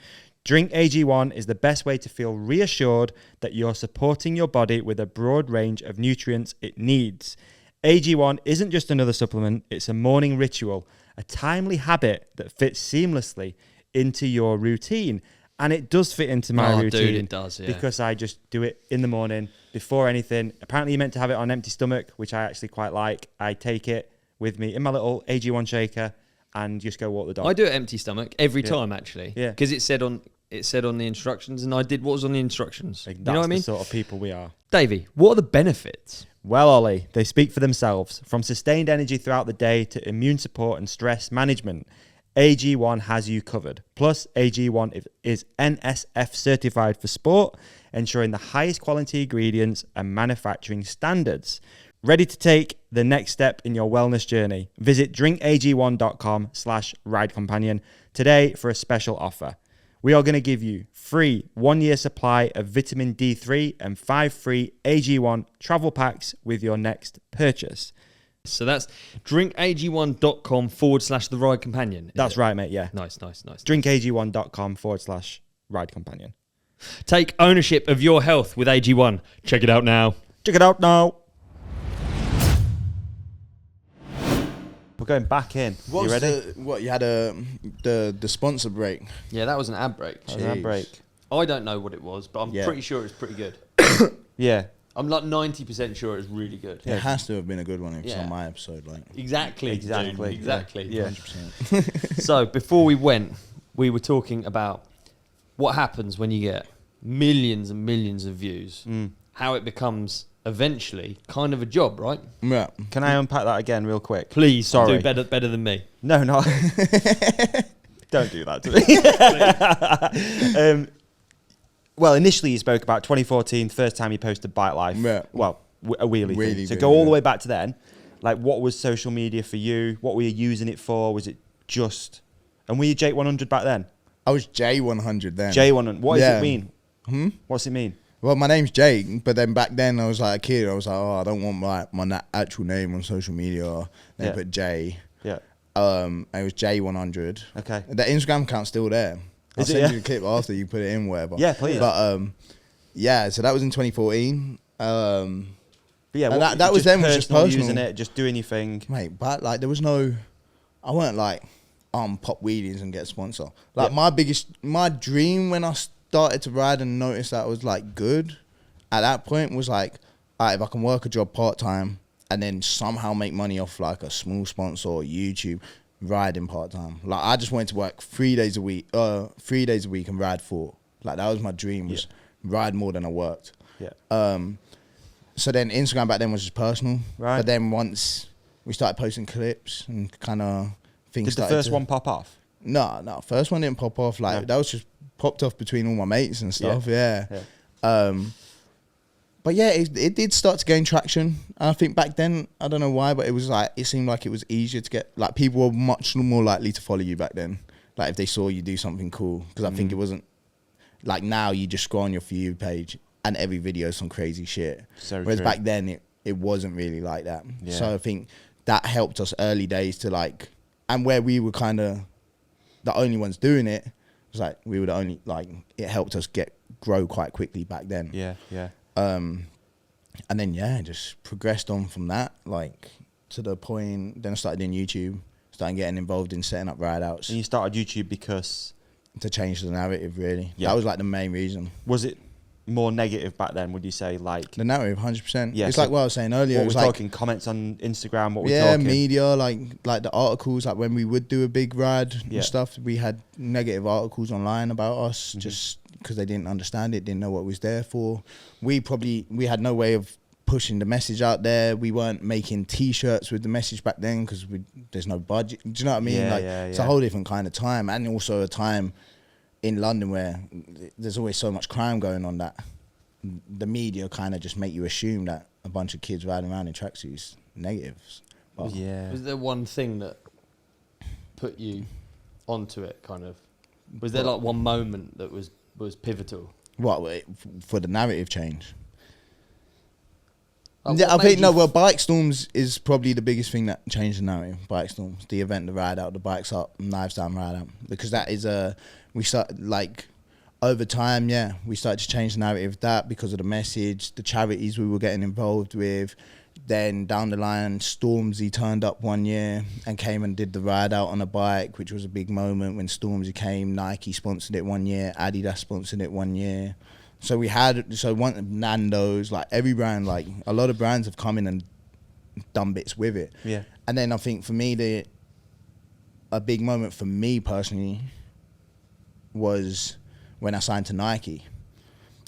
Drink AG1 is the best way to feel reassured that you're supporting your body with a broad range of nutrients it needs. AG1 isn't just another supplement, it's a morning ritual, a timely habit that fits seamlessly into your routine. And it does fit into my routine. Dude, it does, yeah. Because I just do it in the morning before anything. Apparently you're meant to have it on empty stomach, which I actually quite like. I take it with me in my little AG1 shaker and just go walk the dog. I do it empty stomach every time, actually. Yeah. Because it said on the instructions, and I did what was on the instructions. Like, you know what I mean? That's the sort of people we are. Davey, what are the benefits? Well, Ollie, they speak for themselves. From sustained energy throughout the day to immune support and stress management, AG1 has you covered. Plus, AG1 is NSF certified for sport, ensuring the highest quality ingredients and manufacturing standards. Ready to take the next step in your wellness journey? Visit drinkag1.com/ridecompanion today for a special offer. We are going to give you free 1-year supply of vitamin D3 and 5 free AG1 travel packs with your next purchase. So that's drinkag1.com/the ride companion. That's right, mate. Yeah. Nice. drinkag1.com/ride companion. Take ownership of your health with AG1. Check it out now. Check it out now. We're going back in. You ready? You had the sponsor break. Yeah, that was an ad break. That was an ad break. I don't know what it was, but I'm pretty sure it's pretty good. Yeah. I'm like 90% sure it's really good. It has to have been a good one if it's on my episode. Like Exactly. Yeah. 100%. So before we went, we were talking about what happens when you get millions and millions of views, how it becomes eventually kind of a job, right? Yeah. Can I unpack that again real quick? Please, Sorry. do better than me. No. Don't do that to me. Well, initially you spoke about 2014, first time you posted Bike Life. Yeah. Well, a wheelie thing. So video, go all the way back to then. Like, what was social media for you? What were you using it for? Was it just... And were you Jake100 back then? I was J100 then. J100. What does it mean? What's it mean? Well, my name's Jake, but then back then I was like a kid. I was like, I don't want my actual name on social media. Or they put J. Yeah. It was J100. Okay. The Instagram account's still there. I'll send you a clip after you put it in, whatever. Yeah, please. But so that was in 2014. But yeah, that was then, was just personal. Using it, just doing your thing. Mate, but like there was no, I weren't like, pop wheelies and get a sponsor. Like my dream when I started to ride and noticed that I was like good at that point was like, all right, if I can work a job part-time and then somehow make money off like a small sponsor or YouTube, riding part-time. Like I just wanted to work 3 days a week and ride 4. Like that was my dream, was ride more than I worked. Yeah. So then Instagram back then was just personal. Right. But then once we started posting clips and kind of things Did the first one pop off? No, first one didn't pop off. Like that was just popped off between all my mates and stuff. Yeah. But yeah, it did start to gain traction. And I think back then, I don't know why, but it was like, it seemed like it was easier to get, like people were much more likely to follow you back then. Like if they saw you do something cool. Because I think it wasn't, like now you just scroll on your For You page and every video is some crazy shit. So Whereas true. back then, it wasn't really like that. Yeah. So I think that helped us early days to like, and where we were kind of the only ones doing it, was like we were the only, like it helped us grow quite quickly back then. Yeah. And then just progressed on from that, like to the point. Then I started doing YouTube, started getting involved in setting up ride outs. And you started YouTube because to change the narrative, really. Yeah. That was like the main reason. Was it more negative back then? Would you say like The narrative, 100%. Yeah, It's so like what I was saying earlier. what It we're was like, talking? Comments on Instagram? What we're talking? media, like the articles, like when we would do a big ride Yeah. and stuff, we had negative articles online about us just because they didn't understand it, didn't know what it was there for. We had no way of pushing the message out there. We weren't making T-shirts with the message back then because there's no budget. Do you know what I mean? Yeah, It's a whole different kind of time, and also a time in London where there's always so much crime going on that the media kind of just make you assume that a bunch of kids riding around in tracksuits negatives. But Yeah. Was there one thing that put you onto it, kind of? Was there like one moment that was pivotal? what for the narrative change? Yeah, I think Bikestormz is probably the biggest thing that changed the narrative. Bikestormz, the event, the ride out, the bikes up, knives down, ride out, because that is we start like over time. Yeah, we started to change the narrative of that because of the message, the charities we were getting involved with. Then down the line, Stormzy turned up one year and came and did the ride out on a bike, which was a big moment when Stormzy came. Nike sponsored it one year, Adidas sponsored it one year. So we had, Nando's, like every brand, like a lot of brands have come in and done bits with it. Yeah. And then I think for me, a big moment for me personally was when I signed to Nike.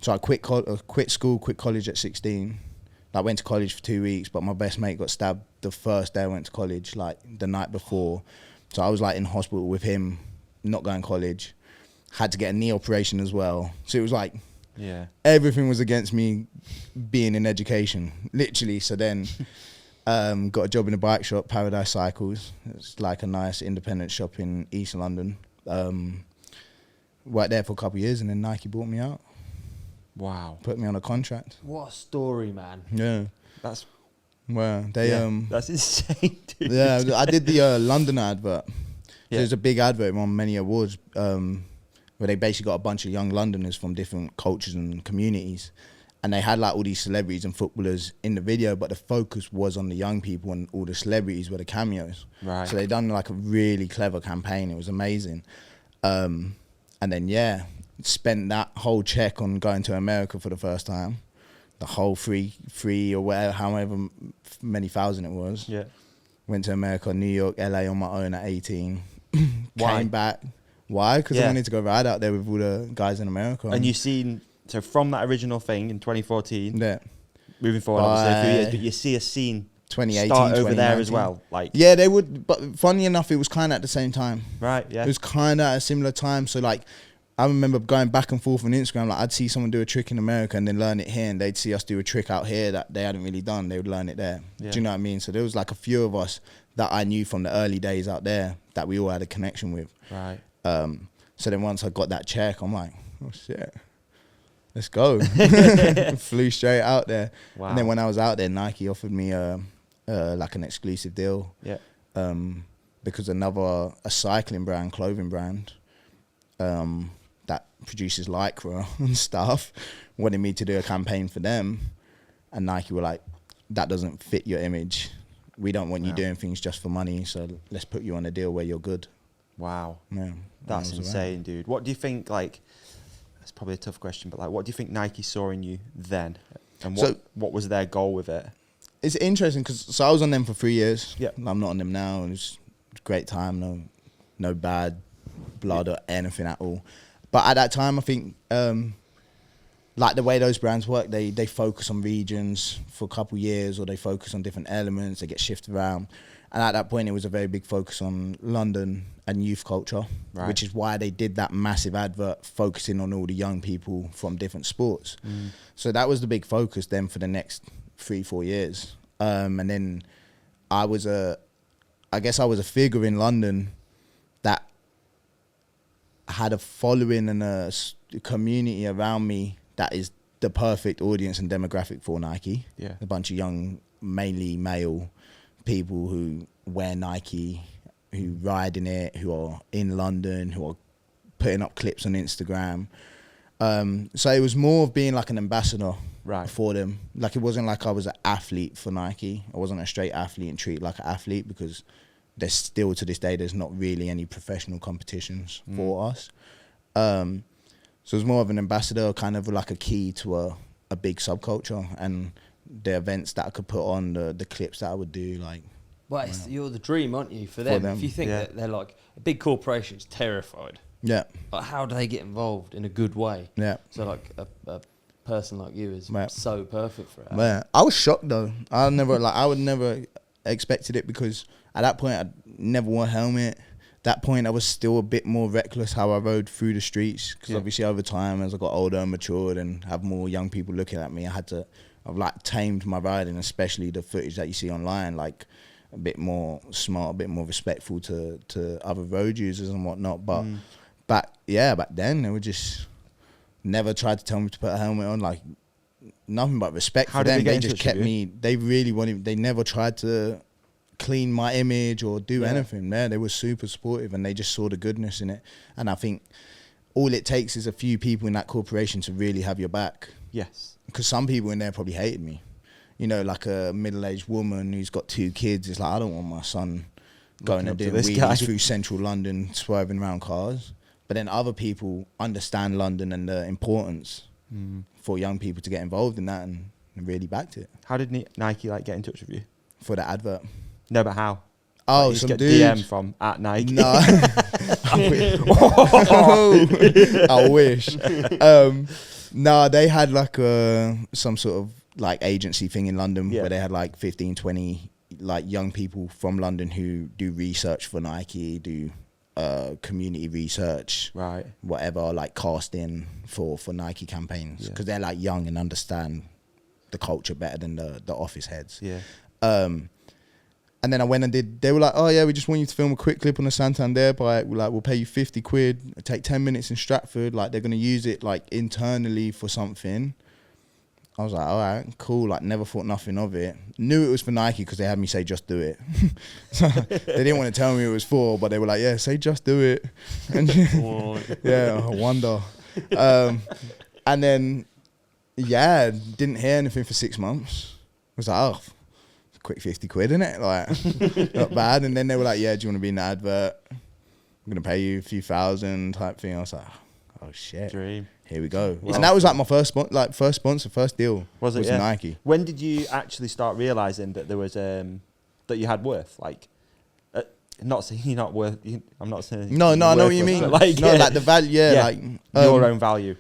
So I quit school, quit college at 16. I went to college for 2 weeks, but my best mate got stabbed the first day I went to college, like the night before. So I was like in hospital with him, not going to college. Had to get a knee operation as well. So it was like, everything was against me being in education, literally. So then got a job in a bike shop, Paradise Cycles. It's like a nice independent shop in East London. Worked there for a couple of years, and then Nike bought me out. Wow. Put me on a contract. What a story, man. Yeah. That's... Well, they... that's insane, dude. Yeah, I did the London advert. Yeah. There's a big advert, won many awards, where they basically got a bunch of young Londoners from different cultures and communities. And they had like all these celebrities and footballers in the video, but the focus was on the young people, and all the celebrities were the cameos. Right. So they done like a really clever campaign. It was amazing. And then, spent that whole check on going to America for the first time. The whole free or whatever, however many thousand it was. Yeah. Went to America, New York, LA on my own at 18. Why? Came back. Why? Because I wanted to go ride out there with all the guys in America. And you seen, so from that original thing in 2014, moving forward, obviously, a few years, but you see a scene 2018, start over there as well. Like, yeah, they would, but funny enough, it was kind of at the same time. Right, yeah. It was kind of at a similar time. So like, I remember going back and forth on Instagram. Like, I'd see someone do a trick in America and then learn it here, and they'd see us do a trick out here that they hadn't really done. They would learn it there. Yeah. Do you know what I mean? So there was like a few of us that I knew from the early days out there that we all had a connection with. Right. So then once I got that check, I'm like, oh shit, let's go. Flew straight out there. Wow. And then when I was out there, Nike offered me like an exclusive deal. Yeah. Because a cycling brand, clothing brand, that produces Lycra and stuff, wanted me to do a campaign for them. And Nike were like, that doesn't fit your image. We don't want you doing things just for money, so let's put you on a deal where you're good. Wow. Yeah, that's insane, dude. What do you think, like, that's probably a tough question, but like, what do you think Nike saw in you then? And what was their goal with it? It's interesting because I was on them for 3 years. Yeah. I'm not on them now. It was a great time. No bad blood or anything at all. But at that time, I think, like the way those brands work, they focus on regions for a couple of years, or they focus on different elements. They get shifted around. And at that point, it was a very big focus on London and youth culture, which is why they did that massive advert focusing on all the young people from different sports. So that was the big focus then for the next 3-4 years. And then I guess I was a figure in London that had a following and a community around me that is the perfect audience and demographic for Nike. Yeah. A bunch of young, mainly male people who wear Nike, who ride in it, who are in London, who are putting up clips on Instagram. So it was more of being like an ambassador for them. Like, it wasn't like I was an athlete for Nike. I wasn't a straight athlete and treated like an athlete, because there's still, to this day, there's not really any professional competitions for us. So it was more of an ambassador, kind of like a key to a big subculture, and the events that I could put on, the clips that I would do, like. Well, you're the dream, aren't you, for them? If you think that they're like a big corporation's terrified. Yeah. Like, how do they get involved in a good way? Yeah. So like a person like you is so perfect for it. Man, I was shocked though. I would never expected it, because at that point I'd never wore a helmet. That point I was still a bit more reckless how I rode through the streets, because obviously over time, as I got older and matured and have more young people looking at me, I've like tamed my riding, especially the footage that you see online, like a bit more smart, a bit more respectful to other road users and whatnot. But back then they were just never tried to tell me to put a helmet on. Like, nothing but respect How for did them. they get They in just touch kept with me. They really wanted. They never tried to clean my image or do anything. Yeah, they were super supportive, and they just saw the goodness in it. And I think all it takes is a few people in that corporation to really have your back. Yes. Because some people in there probably hated me. You know, like a middle-aged woman who's got 2 kids. It's like, I don't want my son going and doing wheelies through central London, swerving around cars. But then other people understand London and the importance for young people to get involved in that, and really backed it. How did Nike like get in touch with you? For the advert. No, but how? Oh, like, some get dude. DM from @Nike. No. I wish. No, they had like some sort of like agency thing in London where they had like 15, 20 like young people from London who do research for Nike, do community research, right? Whatever, like casting for Nike campaigns, because they're like young and understand the culture better than the office heads. Yeah. And then I went and did. They were like, "Oh yeah, we just want you to film a quick clip on the Santander bike. We'll pay you 50 quid. It'll take 10 minutes in Stratford. Like they're gonna use it like internally for something." I was like, "All right, cool." Like never thought nothing of it. Knew it was for Nike because they had me say, "Just do it." So they didn't want to tell me it was for, but they were like, "Yeah, say just do it." And yeah, I wonder. And then didn't hear anything for 6 months. I was like, "Oh, quick 50 quid, innit? Like, not bad." And then they were like, "Yeah, do you want to be in the advert? I'm going to pay you a few thousand," type thing. I was like, "Oh, shit. Dream. Here we go." Well, and that was like my first sponsor, first deal. Was it? Nike. When did you actually start realizing that there was that you had worth? Like, not saying you're not worth. I'm not saying. No, I know what you mean. Like, no, like the value. Yeah, like your own value.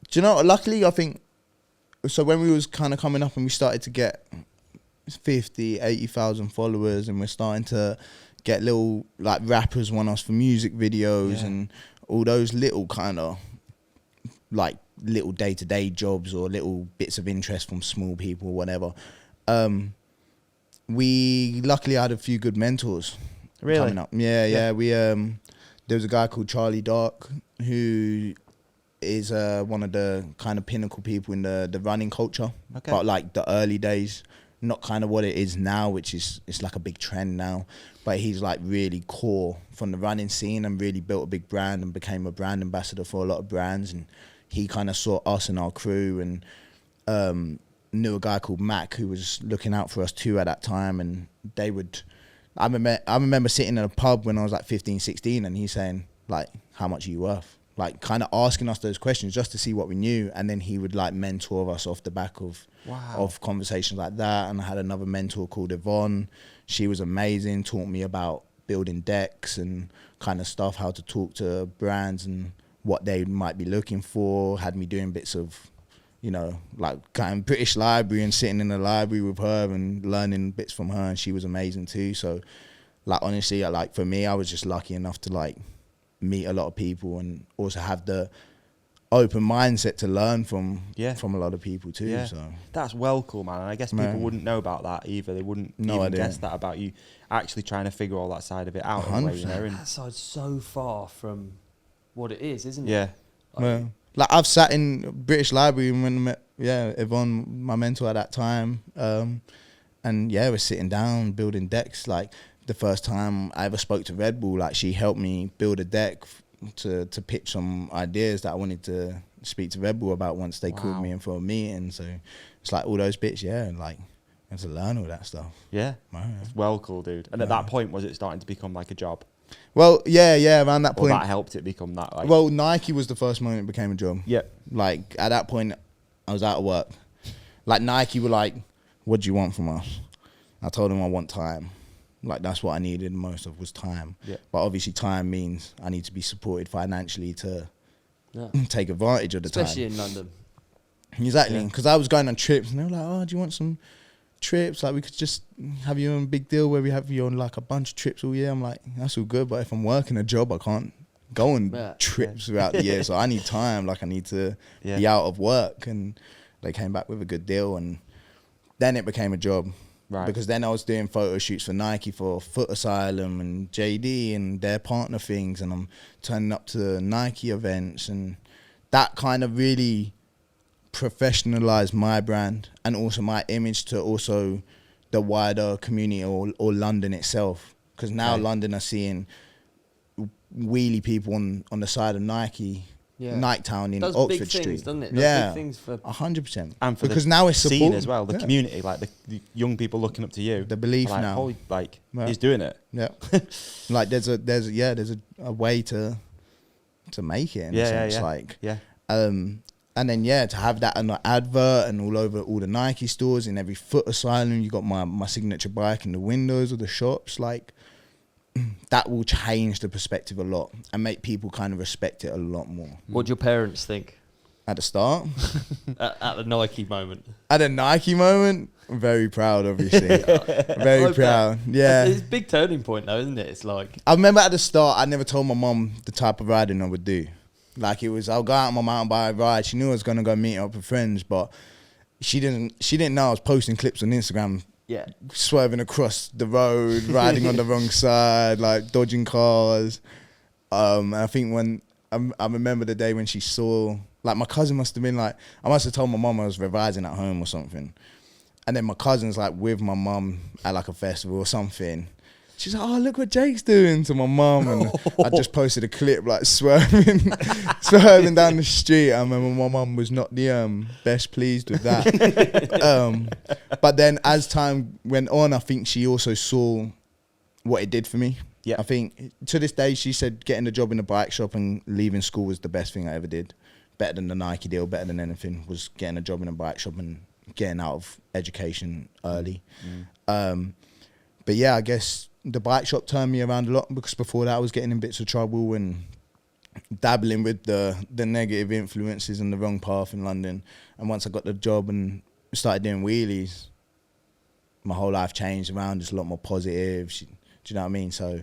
Do you know? Luckily, I think. So when we was kind of coming up and we started to get 50, 80,000 followers, and we're starting to get little like rappers want us for music videos and all those little kind of like little day-to-day jobs or little bits of interest from small people or whatever. We luckily had a few good mentors coming up. Yeah. We there was a guy called Charlie Dark who is one of the kind of pinnacle people in the running culture, but like the early days. Not kind of what it is now, which is it's like a big trend now, but he's like really core from the running scene and really built a big brand and became a brand ambassador for a lot of brands. And he kind of saw us and our crew and knew a guy called Mac who was looking out for us too at that time. And they would, I remember sitting in a pub when I was like 15, 16, and he's saying like, "How much are you worth?" Like kind of asking us those questions just to see what we knew. And then he would like mentor us off the back of conversations like that. And I had another mentor called Yvonne. She was amazing, taught me about building decks and kind of stuff, how to talk to brands and what they might be looking for. Had me doing bits of, you know, like kind of British Library and sitting in the library with her and learning bits from her. And she was amazing too. So like, honestly, like for me, I was just lucky enough to like meet a lot of people and also have the open mindset to learn from a lot of people too. Yeah. So that's well cool, man. And I guess people wouldn't know about that either. They wouldn't even guess that about you actually trying to figure all that side of it out. Anyway, you know? That side's so far from what it is, isn't it? Yeah. Like I've sat in British Library and when I met Yvonne, my mentor at that time, and we're sitting down building decks. Like the first time I ever spoke to Red Bull, like she helped me build a deck to pitch some ideas that I wanted to speak to Red Bull about once they called me in for a meeting. So it's like all those bits, like I had to learn all that stuff. Yeah, it's well cool, dude. And at that point, was it starting to become like a job? Well, around that point. Or that helped it become that? Like, well, Nike was the first moment it became a job. Yeah. Like at that point, I was out of work. Like Nike were like, "What do you want from us?" I told them I want time. Like that's what I needed most of was time. Yeah. But obviously time means I need to be supported financially to take advantage of the time. Especially in London. Exactly. Because I was going on trips and they were like, "Oh, do you want some trips? Like we could just have you on a big deal where we have you on like a bunch of trips all year." I'm like, "That's all good, but if I'm working a job, I can't go on trips throughout the year. So I need time. Like I need to be out of work." And they came back with a good deal and then it became a job. Right. Because then I was doing photo shoots for Nike for Foot Asylum and JD and their partner things, and I'm turning up to Nike events, and that kind of really professionalize my brand and also my image to also the wider community or London itself. Because now London are seeing wheelie people on the side of Nike Town in Oxford big Street. Things, doesn't it? Big things for 100%. And for because now it's scene support as well, the community, like the young people looking up to you. The belief like, now. Holy, like he's doing it. Yeah. Like there's a way to make it in a sense. Like and then to have that on an advert and all over all the Nike stores in every foot asylum, you got my signature bike in the windows of the shops, like that will change the perspective a lot and make people kind of respect it a lot more. What do your parents think? At the start? at the Nike moment? At the Nike moment, I'm very proud, obviously. Very proud. Yeah. It's a big turning point though, isn't it? It's like... I remember at the start, I never told my mum the type of riding I would do. Like it was, I'll go out on my mountain bike ride. She knew I was going to go meet up with friends, but she didn't know I was posting clips on Instagram. Yeah, swerving across the road, riding on the wrong side, like dodging cars. And I think when I remember the day when she saw, like my cousin must have been like, I must have told my mum I was revising at home or something. And then my cousin's like with my mum at like a festival or something. She's like, oh, look what Jake's doing to my mum. And I just posted a clip like swerving down the street. I remember my mum was not the best pleased with that. But then as time went on, I think she also saw what it did for me. Yeah. I think to this day, she said getting a job in a bike shop and leaving school was the best thing I ever did. Better than the Nike deal, better than anything, was getting a job in a bike shop and getting out of education early. But yeah, I guess the bike shop turned me around a lot, because before that I was getting in bits of trouble and dabbling with the negative influences and the wrong path in London. And once I got the job and started doing wheelies, my whole life changed around. It's a lot more positive. Do you know what I mean? So,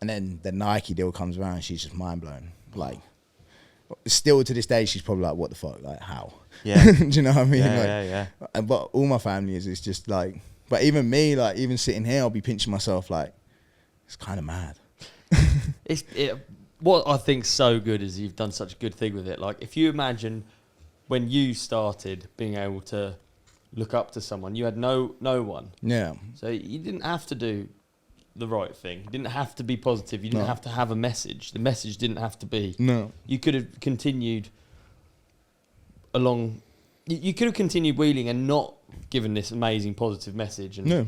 and then the Nike deal comes around, she's just mind blown. Like, still to this day, she's probably like, what the fuck? Like, how? Yeah. Do you know what I mean? Yeah. But all my family is just like, but even me, like, even sitting here, I'll be pinching myself like, it's kind of mad. What I think's so good is you've done such a good thing with it. Like, if you imagine when you started being able to look up to someone, you had no one. Yeah. So you didn't have to do the right thing. You didn't have to be positive. You didn't have to have a message. The message didn't have to be. No. You could have continued along. You could have continued wheeling and not given this amazing positive message and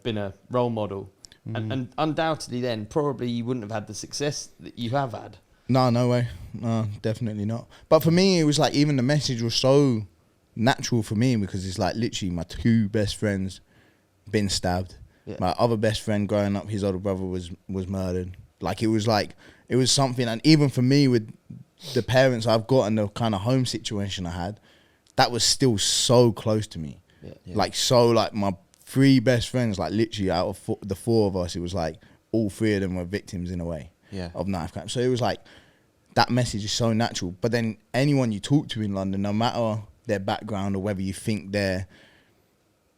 been a role model. And undoubtedly then probably you wouldn't have had the success that you have had. No way. No, definitely not. But for me, it was like, even the message was so natural for me, because it's like literally my two best friends been stabbed. Yeah. My other best friend growing up, his older brother was murdered. Like it was something, and even for me with the parents I've got and the kind of home situation I had, that was still so close to me. Yeah. Like, so, like, my three best friends, like, literally out of the four of us, it was like all three of them were victims in a way of knife crime. So it was like, that message is so natural. But then anyone you talk to in London, no matter their background or whether you think they're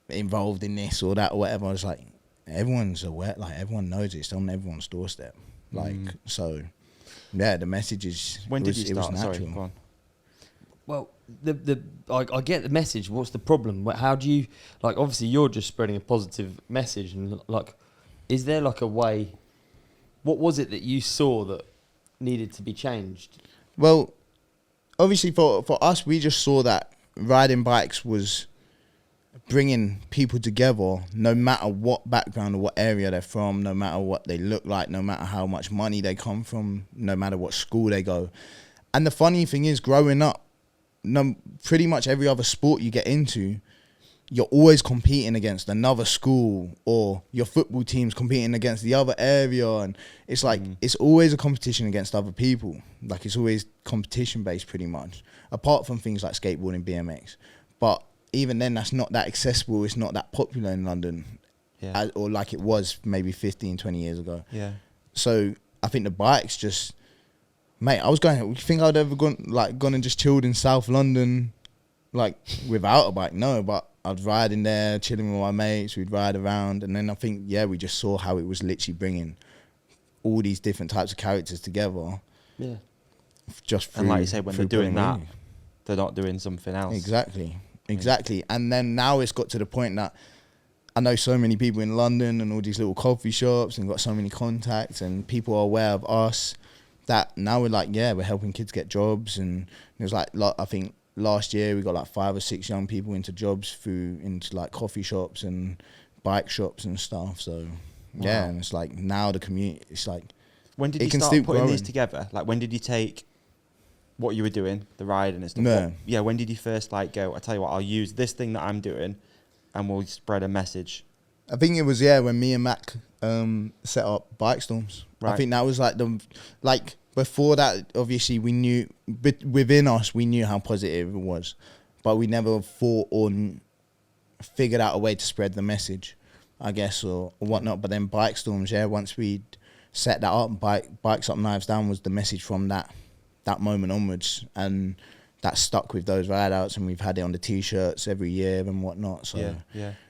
involved in this or that or whatever, it's like, everyone's aware, like, everyone knows it's on everyone's doorstep. Like, so, yeah, the message is... When did you start? Sorry, go on. Well, I get the message. What's the problem? How do you, like, obviously you're just spreading a positive message, and like, is there like a way? What was it that you saw that needed to be changed? Well, obviously for us, we just saw that riding bikes was bringing people together, no matter what background or what area they're from, no matter what they look like, no matter how much money they come from, no matter what school they go. And the funny thing is, growing up, pretty much every other sport you get into, you're always competing against another school, or your football team's competing against the other area, and it's like it's always a competition against other people. Like, it's always competition based pretty much, apart from things like skateboarding, BMX. But even then, that's not that accessible. It's not that popular in London, or like it was maybe 15, 20 years ago. Yeah. So I think the bikes just... Mate, I was going... You think I'd ever gone and just chilled in South London, like, without a bike? No, but I'd ride in there, chilling with my mates. We'd ride around, and then I think, we just saw how it was literally bringing all these different types of characters together. Yeah. Just through, and like you say, when they're doing that, they're not doing something else. Exactly. And then now it's got to the point that I know so many people in London and all these little coffee shops and got so many contacts and people are aware of us that now we're like, we're helping kids get jobs. And it was like, I think last year we got like 5 or 6 young people into jobs into like coffee shops and bike shops and stuff. So and it's like now the community, it's like, when did you start putting these together? Like when did you take what you were doing, the riding and stuff? When did you first like go, I tell you what, I'll use this thing that I'm doing and we'll spread a message? I think it was when me and Mac set up Bikestormz. Right. I think that was like before that. Obviously, we knew, but within us, we knew how positive it was, but we never thought or figured out a way to spread the message, I guess, or whatnot. But then Bikestormz, once we set that up, Bikes Up Knives Down was the message from that moment onwards, and that stuck with those ride outs, and we've had it on the t-shirts every year and whatnot. So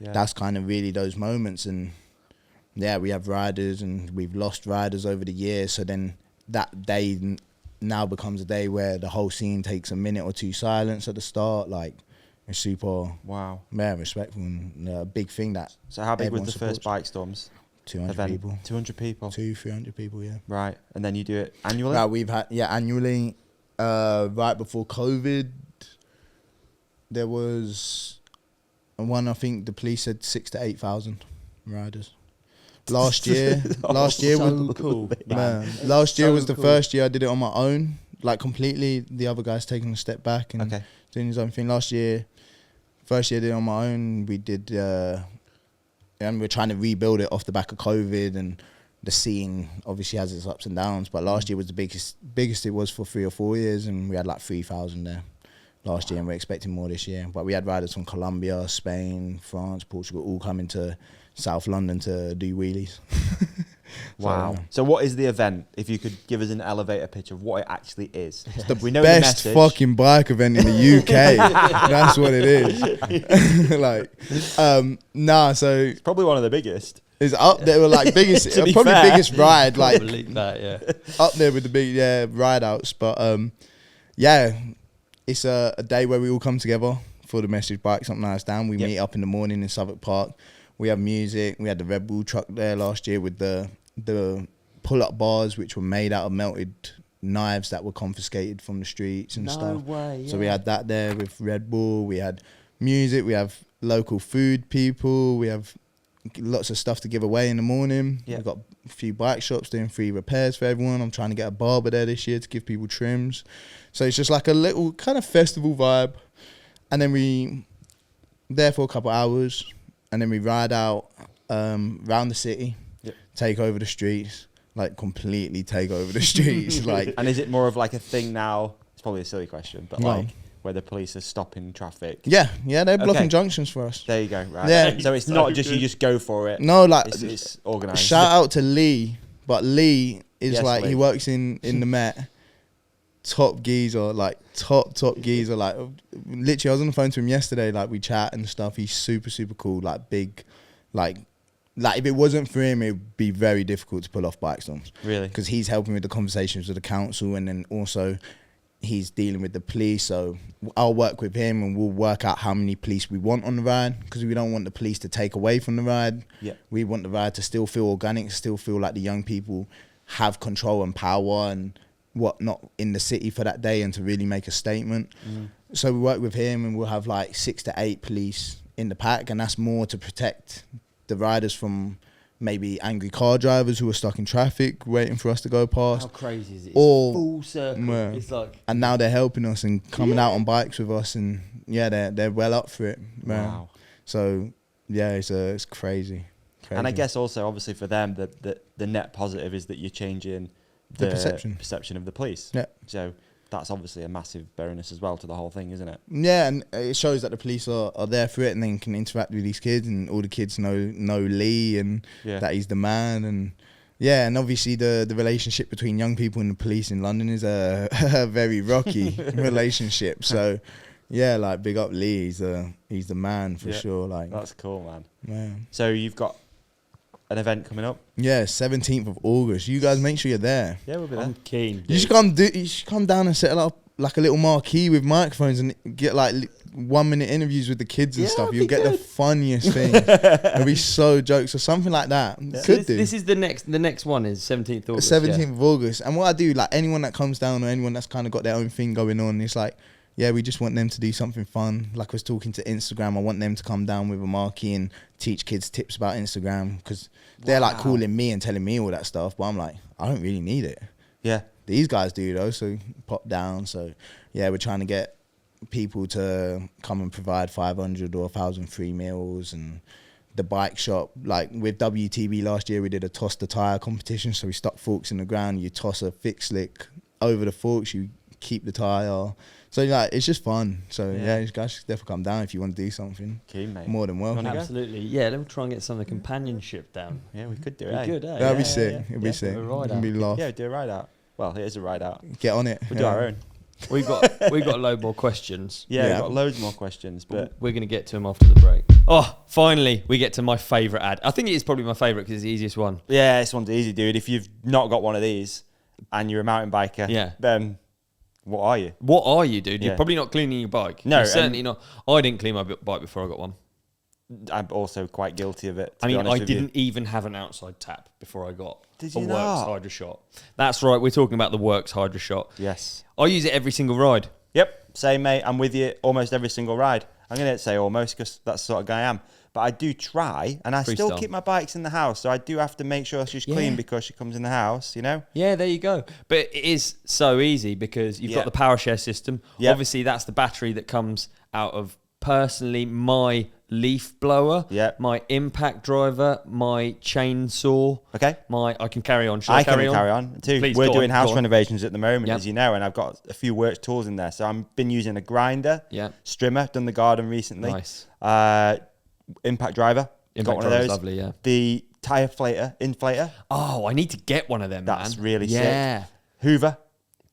that's kind of really those moments. And we have riders and we've lost riders over the years. So then that day now becomes a day where the whole scene takes a minute or two silence at the start. Like, it's super respectful and a big thing that. So how big was the first Bikestormz? 200 people. 200 people. 300 people, yeah. Right, and then you do it annually? Right, we've had annually. Right before COVID, there was one. I think the police said 6,000 to 8,000 riders. Last year was cool. Man, last year was the first year I did it on my own, like completely. The other guy's taking a step back and doing his own thing. Last year, first year I did it on my own. We did, and we're trying to rebuild it off the back of COVID, and the scene obviously has its ups and downs. But last year was the biggest it was for 3 or 4 years, and we had like 3,000 there last year, and we're expecting more this year. But we had riders from Colombia, Spain, France, Portugal, all coming to South London to do wheelies. Wow. So what is the event? If you could give us an elevator pitch of what it actually is. It's the best fucking bike event in the UK. That's what it is. So it's probably one of the biggest. It's up there with like biggest, probably biggest ride, like that, up there with the big ride outs. But it's a day where we all come together for the message Bikes Up Knives Down. We meet up in the morning in Southwark Park. We have music. We had the Red Bull truck there last year with the pull-up bars, which were made out of melted knives that were confiscated from the streets and stuff. So we had that there with Red Bull. We had music. We have local food people. We have lots of stuff to give away in the morning. We've got a few bike shops doing free repairs for everyone. I'm trying to get a barber there this year to give people trims. So it's just like a little kind of festival vibe. And then we there for a couple of hours, and then we ride out around the city, take over the streets, like completely take over the streets. Like, and is it more of like a thing now? It's probably a silly question, but like where the police are stopping traffic. Yeah, they're blocking junctions for us. There you go. Right. Yeah. So it's not just you just go for it. No, like it's organised. Shout out to Lee, but Lee is Lee. He works in the Met. Top geezer, like top geezer. Like literally, I was on the phone to him yesterday. Like we chat and stuff. He's super cool. Like big, like if it wasn't for him, it'd be very difficult to pull off Bikestormz. Really? Because he's helping with the conversations with the council, and then also he's dealing with the police. So I'll work with him, and we'll work out how many police we want on the ride, because we don't want the police to take away from the ride. Yeah. We want the ride to still feel organic, still feel like the young people have control and power and whatnot in the city for that day, and to really make a statement. So we work with him, and we'll have like 6 to 8 police in the pack, and that's more to protect the riders from maybe angry car drivers who are stuck in traffic waiting for us to go past. How crazy is it? It's or, full circle. It's like, and now they're helping us and coming out on bikes with us, and they're well up for it, man. Wow. So it's crazy. And I guess also obviously for them the net positive is that you're changing the perception of the police. Yeah. So that's obviously a massive bonus as well to the whole thing, isn't it? Yeah, and it shows that the police are there for it, and then can interact with these kids, and all the kids know Lee, and that he's the man, and and obviously the relationship between young people and the police in London is a very rocky relationship. So like big up Lee, he's the man for sure. Like, that's cool, man. So you've got an event coming up? Yeah, 17th of August. You guys make sure you're there. Yeah, we'll be there. I'm keen. You should come down and settle up like a little marquee with microphones and get like 1 minute interviews with the kids and stuff. You'll get the funniest thing. It'll be so jokes or something like that. Yeah. So this is the next one is 17th August. 17th of August. And what I do, like anyone that comes down or anyone that's kind of got their own thing going on, it's like, yeah, we just want them to do something fun. Like I was talking to Instagram, I want them to come down with a marquee and teach kids tips about Instagram, because they're like calling me and telling me all that stuff, but I'm like, I don't really need it. Yeah. These guys do though, so pop down. So yeah, we're trying to get people to come and provide 500 or 1,000 free meals. And the bike shop, like with WTB last year, we did a toss the tyre competition. So we stuck forks in the ground, you toss a fixed slick over the forks, you keep the tyre. So like, it's just fun. So yeah, you guys should definitely come down if you want to do something. Keen, mate. More than welcome. Absolutely. Yeah, let me try and get some of the companionship down. Yeah, we could do it. Be good, eh? That'd be sick. It'd be sick. It'd be laugh. Yeah, do a ride out. Well, it is a ride out. Get on it. We'll do our own. We've got a load more questions. Yeah, we've got loads more questions, but we're going to get to them after the break. Oh, finally, we get to my favourite ad. I think it is probably my favourite because it's the easiest one. yeah, this one's easy, dude. If you've not got one of these and you're a mountain biker, then what are you? What are you, dude? Yeah. You're probably not cleaning your bike. No, You're certainly not. I didn't clean my bike before I got one. I'm also quite guilty of it. I mean, I didn't even have an outside tap before I got a you WORX not? Hydra Shot. That's right. We're talking about the WORX Hydra Shot. Yes. I use it every single ride. Yep. Same, mate. I'm with you almost every single ride. I'm going to say almost because that's the sort of guy I am. But I do try, and I still Freestyle. keep my bikes in the house. So I do have to make sure she's clean because she comes in the house, you know? Yeah, there you go. But it is so easy because you've got the power share system. Yep. Obviously, that's the battery that comes out of, personally, my leaf blower, my impact driver, my chainsaw. Okay. I can carry on. Should I I carry can on? carry on too. Please, We're go doing on, house go on. renovations at the moment, as you know, and I've got a few WORX tools in there. So I've been using a grinder, strimmer, done the garden recently. Nice. Impact driver. Impact got one of driver's those. lovely, yeah. The tire inflator. Oh, I need to get one of them, That's man. really sick. Hoover.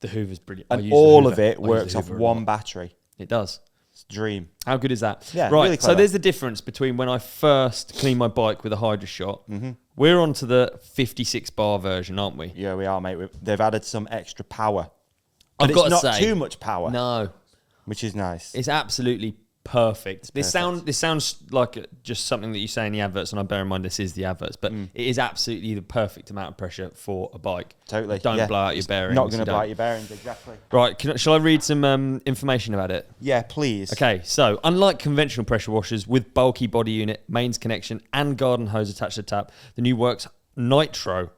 The Hoover's brilliant. I And use all the of Hoover. it I use works the off Hoover a one lot. battery. It does. It's a dream. How good is that? Yeah, right. really So clever. there's the difference between when I first cleaned my bike with a Hydra Shot. We're on to the 56 bar version, aren't we? Yeah, we are, mate. They've added some extra power. I've But got it's to not say, too much power. No, Which is nice. it's absolutely perfect. This perfect. sounds like just something that you say in the adverts, and I bear in mind this is the adverts, but it is absolutely the perfect amount of pressure for a bike. Totally. Don't blow out your bearings. Not going to you blow don't. out your bearings, exactly. Right, shall I read some information about it? Yeah, please. Okay, so unlike conventional pressure washers with bulky body unit, mains connection, and garden hose attached to the tap, the new WORX Nitro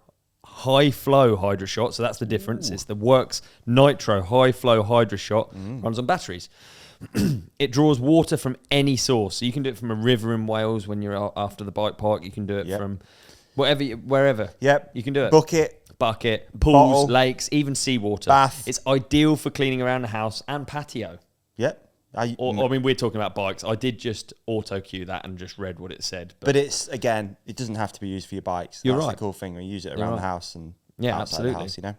High Flow Hydra Shot, so that's the difference. It's the WORX Nitro High Flow Hydra Shot, runs on batteries. It draws water from any source. So you can do it from a river in Wales when you're after the bike park. You can do it from wherever. Yep. You can do it. Bucket, pools, Bottle. lakes, even seawater. Bath. It's ideal for cleaning around the house and patio. Yep. I mean, we're talking about bikes. I did just auto cue that and just read what it said. But it's, again, it doesn't have to be used for your bikes. You're That's right. the cool thing. We use it around the house and outside absolutely. the house, you know?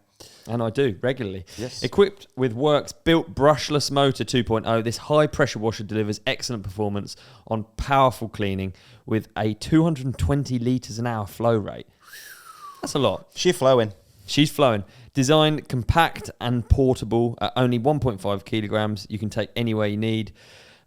And I do regularly. Yes. Equipped with WORX built brushless motor 2.0, this high pressure washer delivers excellent performance on powerful cleaning with a 220 litres an hour flow rate. That's a lot. She's flowing. She's flowing. Designed compact and portable at only 1.5 kilograms. You can take anywhere you need.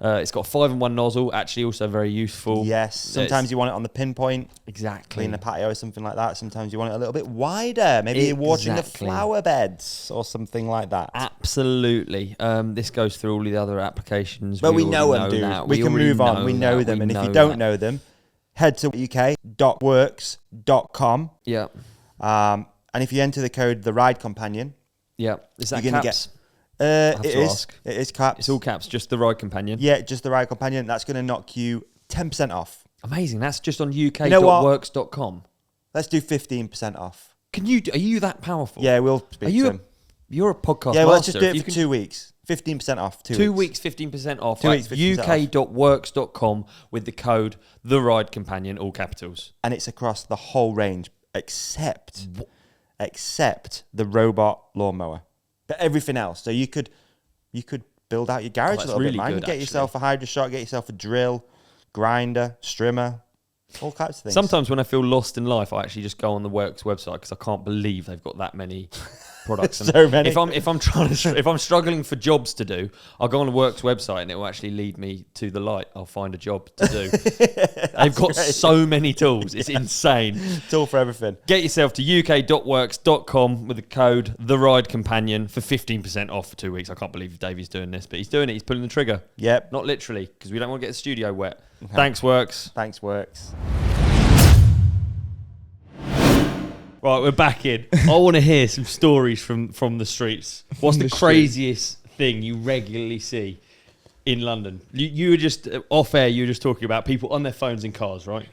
It's got a 5-in-1 nozzle, actually also very useful. Yes. Sometimes you want it on the pinpoint. Exactly. Clean the patio or something like that. Sometimes you want it a little bit wider. Maybe you're watering the Exactly. flower beds or something like that. Absolutely. This goes through all the other applications. But we know already them, dude. that. We can already move on. We know that. them. We And if you know don't that. know them, head to uk.works.com. Yeah. And if you enter the code The Ride Companion, Yeah. Is that you're gonna caps? it to is. ask. It is caps. It's all caps, just the Ride Companion. Yeah, just The Ride Companion. That's going to knock you 10% off. Amazing. That's just on uk.works.com. know what? Let's do 15% off. Are you that powerful? Yeah, we'll speak to them. You're a podcast Yeah, well, let's master. just do If it for you 2 weeks. 15% off. 2 weeks, 15% off. 2 weeks, 15% off. uk.works.com with the code The Ride Companion, all capitals. And it's across the whole range except the robot lawnmower. But everything else. So you could build out your garage a that's little really bit, man. good, Get yourself a Hydra Shot, get yourself a drill, grinder, strimmer, all kinds of things. Sometimes when I feel lost in life, I actually just go on the WORX website because I can't believe they've got that many products. And So many. If I'm struggling for jobs to do, I'll go on the WORX website and it will actually lead me to the light. I'll find a job to do. They've got so many tools. It's insane. Tool for everything. Get yourself to uk.works.com with the code TheRideCompanion for 15% off for 2 weeks. I can't believe Davey's doing this, but he's doing it. He's pulling the trigger. Yep. Not literally, because we don't want to get the studio wet. Thanks, WORX. Thanks, WORX. Right, we're back in. I want to hear some stories from the streets. What's the craziest thing you regularly see in London? You were just off air. You were just talking about people on their phones in cars, right?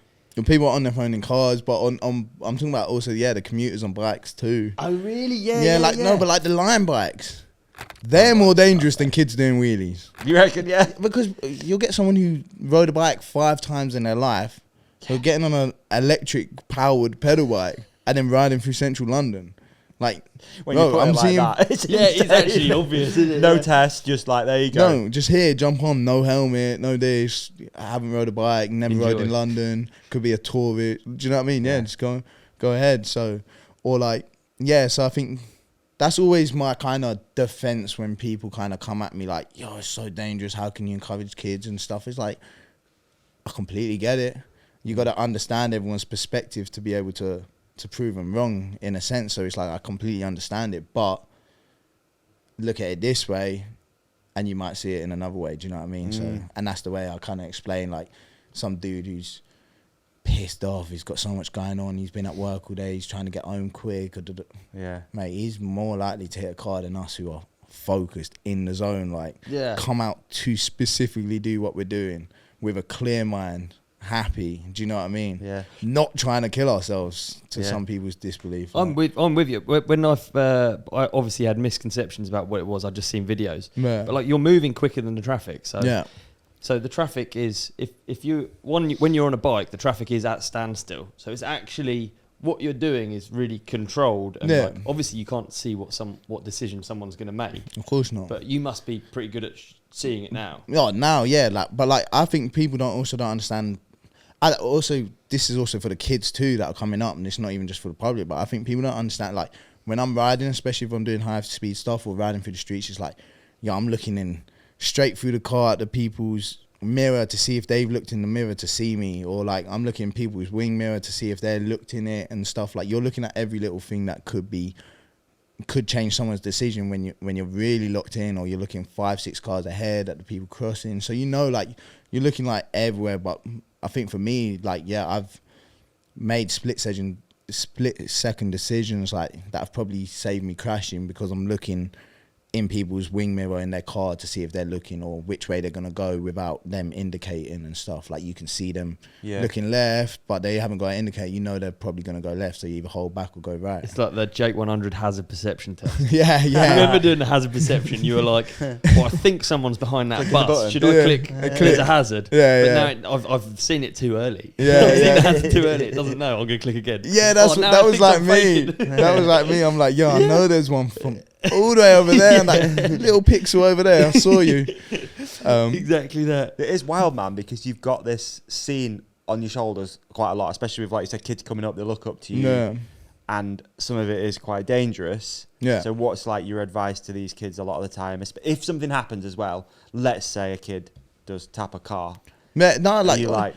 People are on their phone in cars, but I'm talking about also the commuters on bikes too. Oh really? No, but like the line bikes, they're more dangerous than kids doing wheelies. You reckon? Yeah. Because you'll get someone who rode a bike 5 times in their life, so getting on an electric powered pedal bike and then riding through central London. Like, when you put it like that, it's it's actually obvious, isn't it? No test, just like, there you go. No, just here, jump on, no helmet, no this. I haven't rode a bike, never rode in London. Could be a tourist. Do you know what I mean? Yeah, just go ahead. So, or like, so I think that's always my kind of defense when people kind of come at me like, yo, it's so dangerous. How can you encourage kids and stuff? It's like, I completely get it. You got to understand everyone's perspective to be able to prove them wrong in a sense. So it's like, I completely understand it, but look at it this way and you might see it in another way. Do you know what I mean? So, and that's the way I kind of explain, like, some dude who's pissed off, he's got so much going on, he's been at work all day, he's trying to get home quick. Yeah. Mate, he's more likely to hit a car than us who are focused in the zone, like, come out to specifically do what we're doing with a clear mind, happy. Do you know what I mean? Yeah. Not trying to kill ourselves to some people's disbelief. I'm with you. When I obviously had misconceptions about what it was, I'd just seen videos. Yeah. But like, you're moving quicker than the traffic. So yeah. So the traffic is, if you when you're on a bike, the traffic is at standstill. So it's actually, what you're doing is really controlled. And like, obviously you can't see what decision someone's going to make. Of course not. But you must be pretty good at seeing it now. Yeah, now, but I think people don't understand. This is also for the kids too that are coming up, and it's not even just for the public, but I think people don't understand, like, when I'm riding, especially if I'm doing high speed stuff or riding through the streets, it's like, I'm looking in straight through the car at the people's mirror to see if they've looked in the mirror to see me, or like, I'm looking in people's wing mirror to see if they're looked in it and stuff. Like, you're looking at every little thing that could change someone's decision when you're really locked in, or you're looking 5-6 cars ahead at the people crossing. So, like, you're looking like everywhere. But I think for me, like, I've made split second decisions like that have probably saved me crashing, because I'm looking in people's wing mirror in their car to see if they're looking or which way they're going to go without them indicating and stuff. Like, you can see them looking left, but they haven't got to indicate. They're probably going to go left, so you either hold back or go right. It's like the Jake100 hazard perception test. yeah. I remember doing the hazard perception. You were like, I think someone's behind that bus. Should I click? There's a hazard. But now I've seen it too early. I've seen the hazard too early. It doesn't know. I'm going to click again. Yeah, that was like me. That was like me. I'm like, I know there's one from all the way over there, and that little pixel over there, I saw you. Exactly that. It is wild, man, because you've got this scene on your shoulders quite a lot, especially with, like you said, kids coming up, they look up to you, and some of it is quite dangerous. So what's like your advice to these kids a lot of the time? If something happens as well, let's say a kid does tap a car. No, like, you like,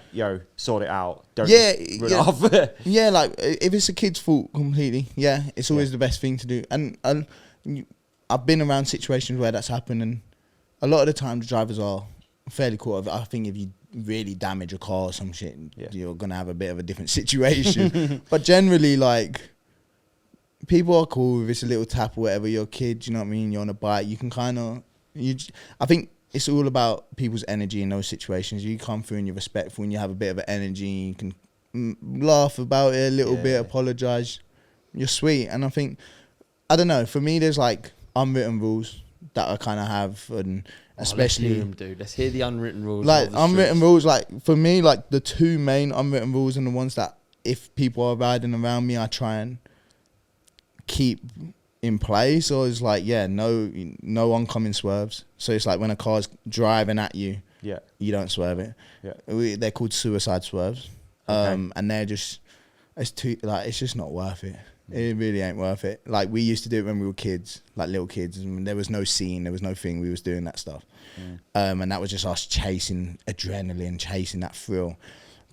sort it out. Don't run off. Like, if it's a kid's fault completely, it's always the best thing to do. And I've been around situations where that's happened, and a lot of the time the drivers are fairly cool. I think if you really damage a car or some shit, you're gonna have a bit of a different situation. But generally, like, people are cool if it's a little tap or whatever. You're a kid, you know what I mean? You're on a bike. You can kind of, I think it's all about people's energy in those situations. You come through and you're respectful and you have a bit of an energy. You can laugh about it a little bit, apologise. You're sweet. And I think, I don't know, for me, there's like unwritten rules that I kind of have, and especially, let's hear them, dude. Let's hear the unwritten rules. Like, unwritten rules, like, for me, like, the two main unwritten rules, and the ones that if people are riding around me, I try and keep in place, or is like, no oncoming swerves. So it's like when a car's driving at you, you don't swerve it. They're called suicide swerves. And they're just, it's just not worth it. It really ain't worth it. Like, we used to do it when we were kids, like little kids, and there was no scene, there was no thing. We was doing that stuff. And that was just us chasing adrenaline, chasing that thrill.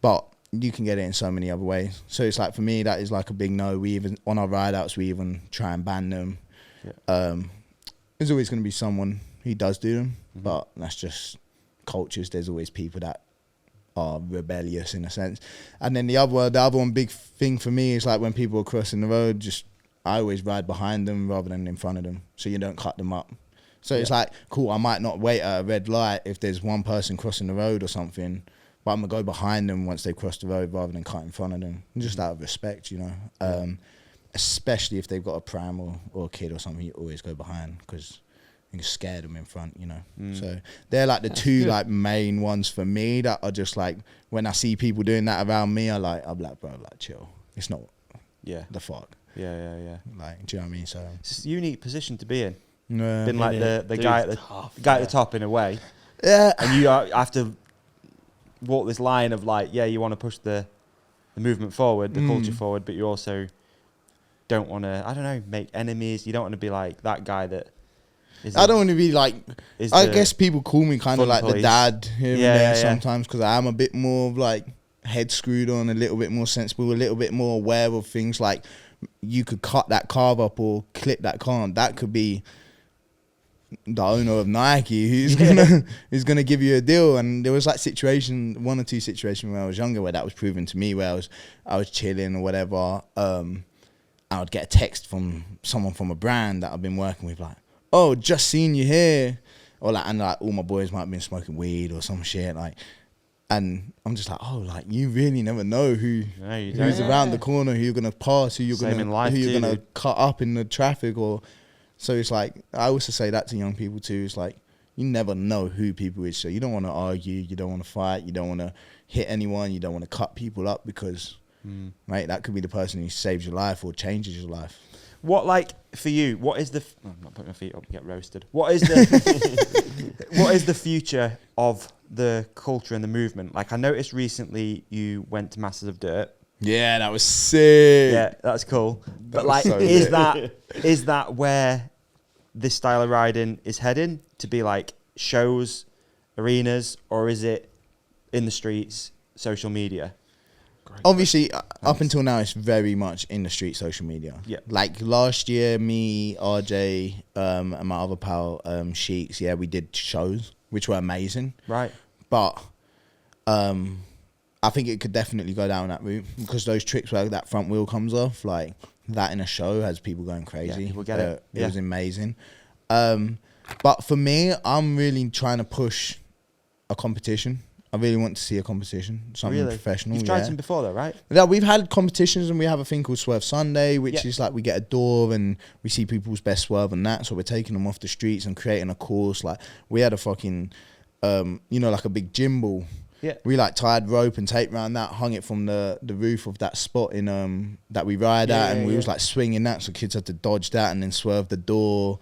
But you can get it in so many other ways. So it's like, for me, that is like a big no. We even, on our ride outs, we even try and ban them. There's always going to be someone who does do them, but that's just cultures. There's always people that are rebellious in a sense. And then the other one big thing for me is like, when people are crossing the road, I always ride behind them rather than in front of them, so you don't cut them up. So it's like, cool, I might not wait at a red light if there's one person crossing the road or something, but I'm gonna go behind them once they've crossed the road rather than cut in front of them, just out of respect, you know. Especially if they've got a pram or a kid or something, you always go behind, because you can scare them in front, you know. So they're like the two like main ones for me that are just like, when I see people doing that around me, I'm like, bro, like, chill. It's not the fuck. Yeah. Like, do you know what I mean? So it's a unique position to be in. No, Been like the guy at the top in a way. Yeah. And you have to walk this line of like, you want to push the movement forward, the culture forward, but you also don't want to, I don't know, make enemies. You don't want to be like that guy that is. I don't want to be like, I guess people call me kind of like police. the dad here and there sometimes, because I am a bit more of like head screwed on, a little bit more sensible, a little bit more aware of things. Like, you could cut that carve up or clip that car. That could be the owner of Nike who's gonna give you a deal. And there was like one or two situations when I was younger where that was proven to me, where I was chilling or whatever. I would get a text from someone from a brand that I've been working with, like, oh, just seen you here, or like, and like all my boys might have been smoking weed or some shit, like, and I'm just like, oh, like, you really never know who's around the corner, who you're gonna pass, who you're gonna cut up in the traffic, or. So it's like, I also say that to young people too. It's like, you never know who people is. So you don't want to argue, you don't want to fight, you don't want to hit anyone, you don't want to cut people up, because, right, that could be the person who saves your life or changes your life. What, like, for you, what is I'm not putting my feet up and get roasted. What is the what is the future of the culture and the movement? Like, I noticed recently you went to Masters of Dirt. Yeah, that was sick. Yeah, that's cool. But like, so is that where this style of riding is heading, to be like shows, arenas, or is it in the streets, social media? Obviously, up until now, it's very much in the street, social media. Yeah. Like last year, me, RJ, and my other pal, Sheiks, we did shows, which were amazing. Right. But I think it could definitely go down that route, because those tricks where that front wheel comes off, like that in a show has people going crazy. Yeah, people get it. It was amazing. But for me, I'm really trying to push a competition. I really want to see a competition, something professional. You've tried some before though, right? Yeah, we've had competitions, and we have a thing called Swerve Sunday, which is like, we get a door and we see people's best swerve and that. So we're taking them off the streets and creating a course. Like, we had a fucking, like a big gym ball. Yeah. We like tied rope and tape around that, hung it from the roof of that spot in that we ride at, and we was like swinging that, so kids had to dodge that and then swerve the door.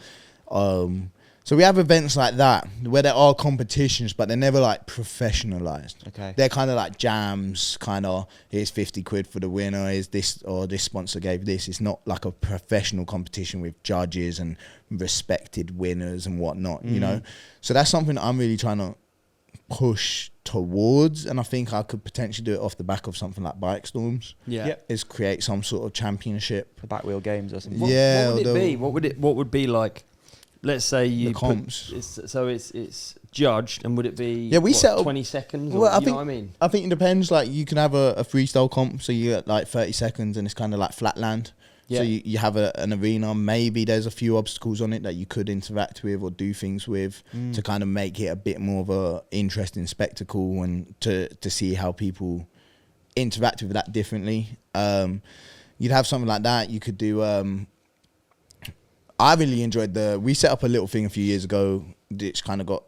So we have events like that where there are competitions, but they're never like professionalized. Okay. They're kind of like jams, kind of, here's 50 quid for the winner, here's this, or this sponsor gave this. It's not like a professional competition with judges and respected winners and whatnot, you know? So that's something I'm really trying to push towards, and I think I could potentially do it off the back of something like Bikestormz. Is create some sort of championship, the back wheel games or something. What would it be? What would be like? Let's say you the comps. It's judged, and would it be? Yeah, we set up 20 seconds. Well, I think, know what I mean? I think it depends. Like, you can have a freestyle comp, so you get like 30 seconds, and it's kind of like flatland. Yeah. So you have an arena. Maybe there's a few obstacles on it that you could interact with or do things with to kind of make it a bit more of a interesting spectacle, and to see how people interact with that differently. You'd have something like that. You could do. I really enjoyed we set up a little thing a few years ago, which kind of got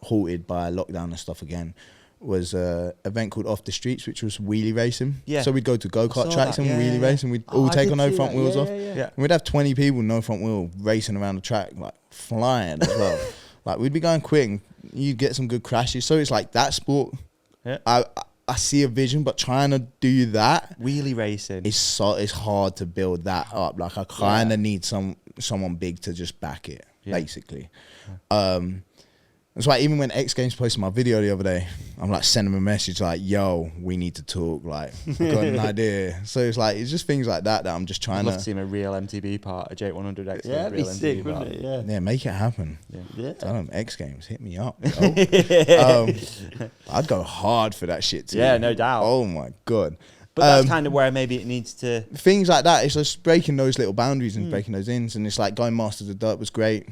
halted by lockdown and stuff again. Was an event called Off the Streets, which was wheelie racing. Yeah. So we'd go to go-kart tracks and wheelie race, and we'd all take on no front wheels off. Yeah. And we'd have 20 people, no front wheel, racing around the track, like flying as well. Like, we'd be going quick, and you'd get some good crashes. So it's like that sport. Yeah. I see a vision, but trying to do that wheelie racing, it's hard to build that up. Like I kind of need someone big to just back it, basically. That's why even when X Games posted my video the other day, I'm like sending them a message like, yo, we need to talk. Like, I've got an idea. So it's like, it's just things like that I'm just trying I'd love to see him a real MTB part, a Jake100 X Games. Yeah, it'd be sick, wouldn't it? Yeah, make it happen. Yeah. Tell them X Games, hit me up. I'd go hard for that shit too. Yeah, no doubt. Oh my God. But that's kind of where maybe it needs to... Things like that, it's just breaking those little boundaries and breaking those ins. And it's like going Masters of Dirt was great.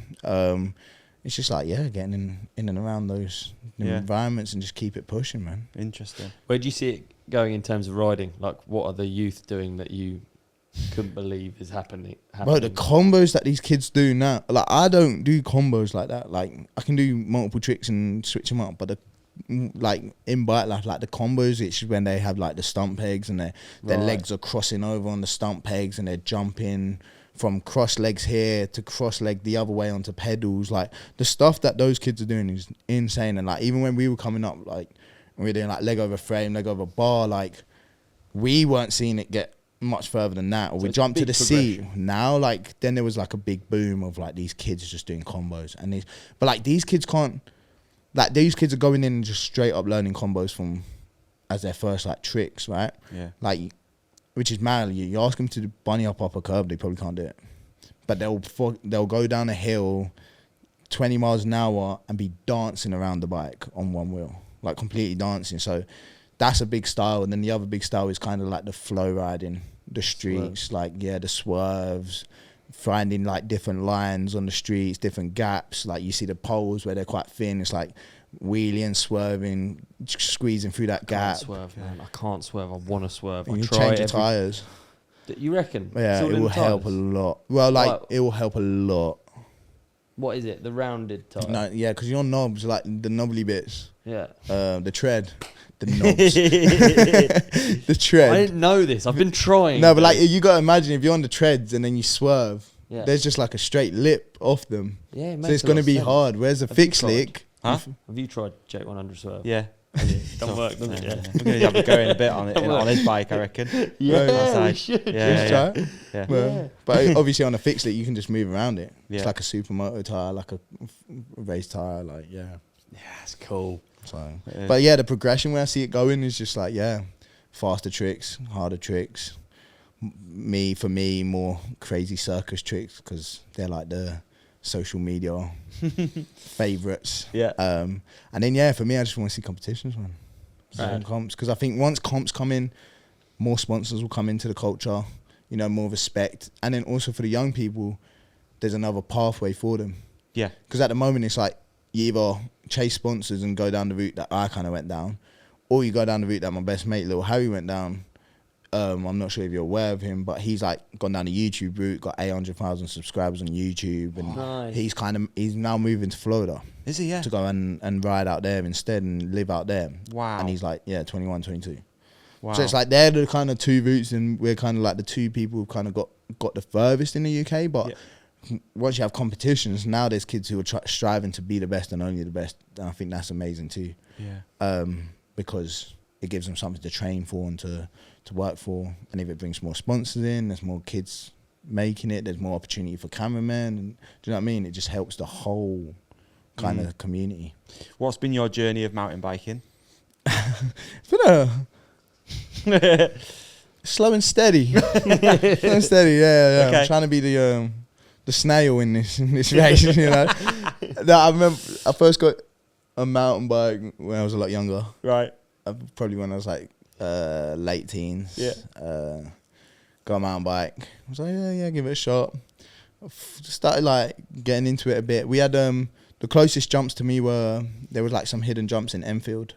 It's just like, getting in and around those environments and just keep it pushing, man. Interesting. Where do you see it going in terms of riding? Like, what are the youth doing that you couldn't believe is happening? Bro, the combos that these kids do now, like, I don't do combos like that. Like, I can do multiple tricks and switch them up, but like in bike life, like the combos, it's when they have like the stump pegs and their legs are crossing over on the stump pegs and they're jumping from cross legs here to cross leg the other way onto pedals. Like the stuff that those kids are doing is insane. And like even when we were coming up, like we were doing like leg over frame, leg over bar, like we weren't seeing it get much further than that. Or so we jumped to the seat. Now, like then there was like a big boom of like these kids just doing combos and but like these kids can't. Like these kids are going in and just straight up learning combos from as their first like tricks, right? Yeah. Like, which is mad. You ask them to bunny up a curb, they probably can't do it. But they'll go down a hill, 20 miles an hour, and be dancing around the bike on one wheel, like completely dancing. So that's a big style. And then the other big style is kind of like the flow riding, the streets, like the swerves. Finding like different lines on the streets, different gaps. Like you see the poles where they're quite thin. It's like wheeling, swerving, squeezing through that gap. I can't swerve, man. I can't swerve. I want to swerve. You change your tyres. You reckon? Yeah, it will help a lot. Well, like it will help a lot. What is it? The rounded tyre? No, yeah, because your knobs, like the knobbly bits. Yeah. The tread. The knobs. The tread. I didn't know this. I've been trying. No, but like you got to imagine if you're on the treads and then you swerve, there's just like a straight lip off them. Yeah, it makes so it's going to be hard. Whereas a fixed slick. Huh? Have you tried Jake100 swerve? Yeah. Don't work, does it? Yeah. We're going to have a go in a bit on it on his bike, I reckon. Yeah, we should. Yeah. Well, but obviously on a fixed lick, you can just move around it. Yeah. It's like a supermoto tire, like a race tire, like Yeah, that's cool. So, but yeah, the progression where I see it going is just like faster tricks, harder tricks. For me, more crazy circus tricks because they're like the social media favorites. Yeah. And then for me, I just want to see competitions, man. Comps, because I think once comps come in, more sponsors will come into the culture. You know, more respect, and then also for the young people, there's another pathway for them. Yeah. Because at the moment, it's like you either chase sponsors and go down the route that I kind of went down, or you go down the route that my best mate, Little Harry, went down. I'm not sure if you're aware of him, but he's like gone down the YouTube route, got 800,000 subscribers on YouTube, and nice. he's now moving to Florida. Is he? Yeah. To go and ride out there instead and live out there. Wow. And he's like 21, 22. Wow. So it's like they're the kind of two routes, and we're kind of like the two people who've kind of got the furthest in the UK. But once you have competitions, now there's kids who are striving to be the best and only the best. And I think that's amazing too. Yeah. Because it gives them something to train for and to work for. And if it brings more sponsors in, there's more kids making it, there's more opportunity for cameramen. And do you know what I mean? It just helps the whole kind of community. What's been your journey of mountain biking? It's been slow and steady. Slow and steady, yeah. Okay. I'm trying to be the snail in this race, you know. I remember I first got a mountain bike when I was a lot younger. Right. Probably when I was like late teens. Yeah. Got a mountain bike. I was like, yeah, give it a shot. Started like getting into it a bit. We had the closest jumps to me there was like some hidden jumps in Enfield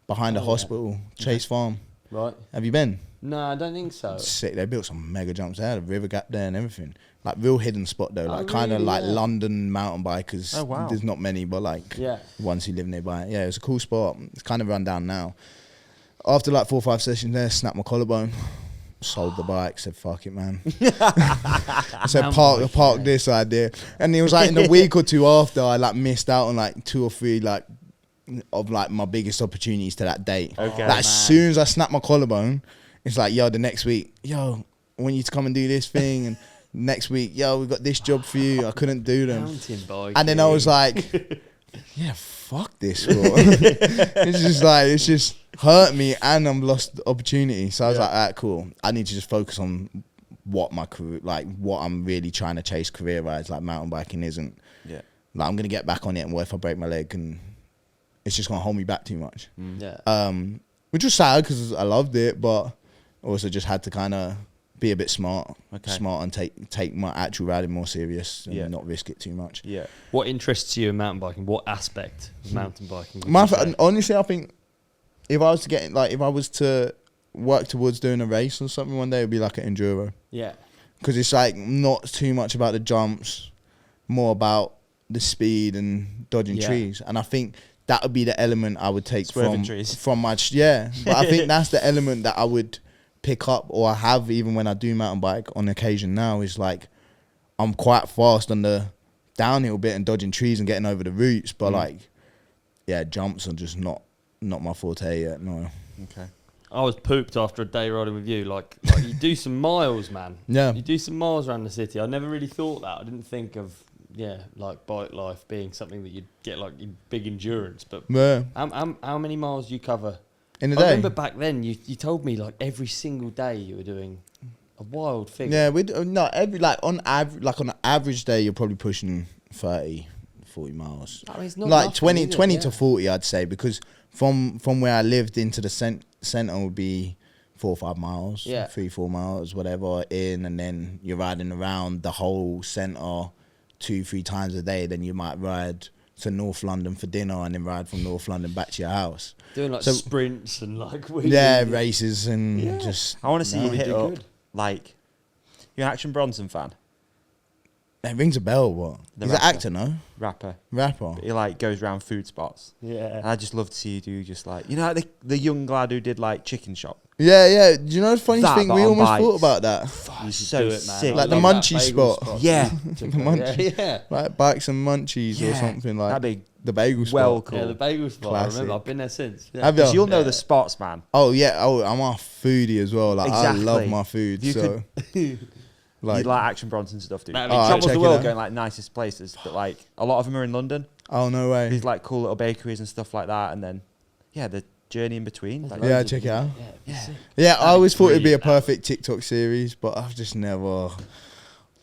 behind the hospital, Chase Farm. Right. Have you been? No, I don't think so. Sick. They built some mega jumps. They had a river gap there and everything. Like real hidden spot though. Like kind of like London mountain bikers. Oh wow. There's not many, but like ones who live nearby. Yeah, it was a cool spot. It's kind of run down now. After like 4 or 5 sessions there, snapped my collarbone. Sold the bike. Said fuck it, man. I said park this idea. And it was like in a week or two after, I like missed out on like 2 or 3 like of like my biggest opportunities to that date. Okay. Like, as soon as I snap my collarbone, it's like, yo, the next week, yo, I want you to come and do this thing, and next week, yo, we got this job for you. I couldn't do them, and then I was like, yeah, fuck this. It's just hurt me, and I'm lost the opportunity. So I was like, alright, cool. I need to just focus on what my career, like what I'm really trying to chase career-wise. Like mountain biking isn't. Yeah. Like I'm gonna get back on it, and what if I break my leg, and it's just gonna hold me back too much. Yeah. Which was sad because I loved it, but also just had to kind of be a bit smart, and take my actual riding more serious and not risk it too much. Yeah. What interests you in mountain biking? What aspect of mountain biking? Honestly, I think if I was to work towards doing a race or something one day, it'd be like an enduro. Yeah. Because it's like not too much about the jumps, more about the speed and dodging trees. And I think that would be the element I would take from my But I think that's the element that I would pick up, or I have even when I do mountain bike on occasion now, is like I'm quite fast on the downhill bit and dodging trees and getting over the roots, but jumps are just not my forte yet. No. Okay. I was pooped after a day riding with you. Like you do some miles, man. Yeah. You do some miles around the city. I never really thought that. I didn't think of like bike life being something that you'd get like big endurance. But how many miles do you cover in a day? I remember back then you told me like every single day you were doing a wild figure. Yeah, on an average day you're probably pushing 30, 40 miles. I mean, it's not like nothing, 20 to 40, I'd say, because from where I lived into the centre would be 4 or 5 miles, 3-4 miles, whatever, and then you're riding around the whole centre 2-3 times a day. Then you might ride to North London for dinner and then ride from North London back to your house. Doing like sprints and like wheelies. Races and just. I want to see you hit up like. You're an Action Bronson fan. It rings a bell. What? He's an actor, no? Rapper. But he like goes around food spots. Yeah. And I just love to see you do just like like the young lad who did like Chicken Shop. Yeah. Do you know the funny thing? We almost thought about that. You so sick. Like the munchie spot. Yeah. The munchie. Yeah. Like Bikes and Munchies or something like. That'd be the bagel spot. Well cool. Yeah, the bagel spot. Classic. I remember. I've been there since. Yeah. Have you? You'll know the spots, man. Oh yeah. Oh, I'm a foodie as well. Like exactly. I love my food. So. You'd like Action Bronson stuff, dude. He Right, travels the world going like nicest places, but like a lot of them are in London. Oh no way. These like cool little bakeries and stuff like that, and then the journey in between. Like, check it out. Yeah, I always thought it'd be a perfect TikTok series, but I've just never.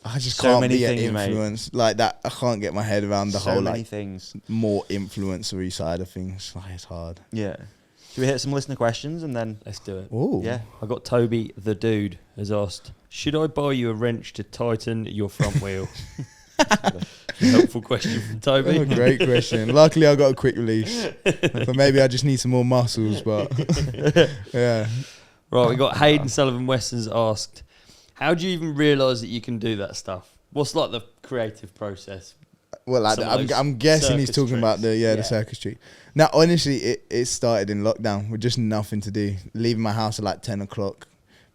I just can't be an influence like that. I can't get my head around the whole like things. More influencery side of things. Like, it's hard. Yeah. Should we hit some listener questions and then let's do it? Ooh. Yeah. I got Toby the dude has asked, should I buy you a wrench to tighten your front wheel? Helpful question from Toby. Oh, great question. Luckily I got a quick release. But maybe I just need some more muscles, but yeah. Right, we got Hayden Sullivan Westons asked, how do you even realise that you can do that stuff? What's like the creative process? Well, like I'm guessing he's talking about the circus trick. Now, honestly, it started in lockdown with just nothing to do. Leaving my house at like 10 o'clock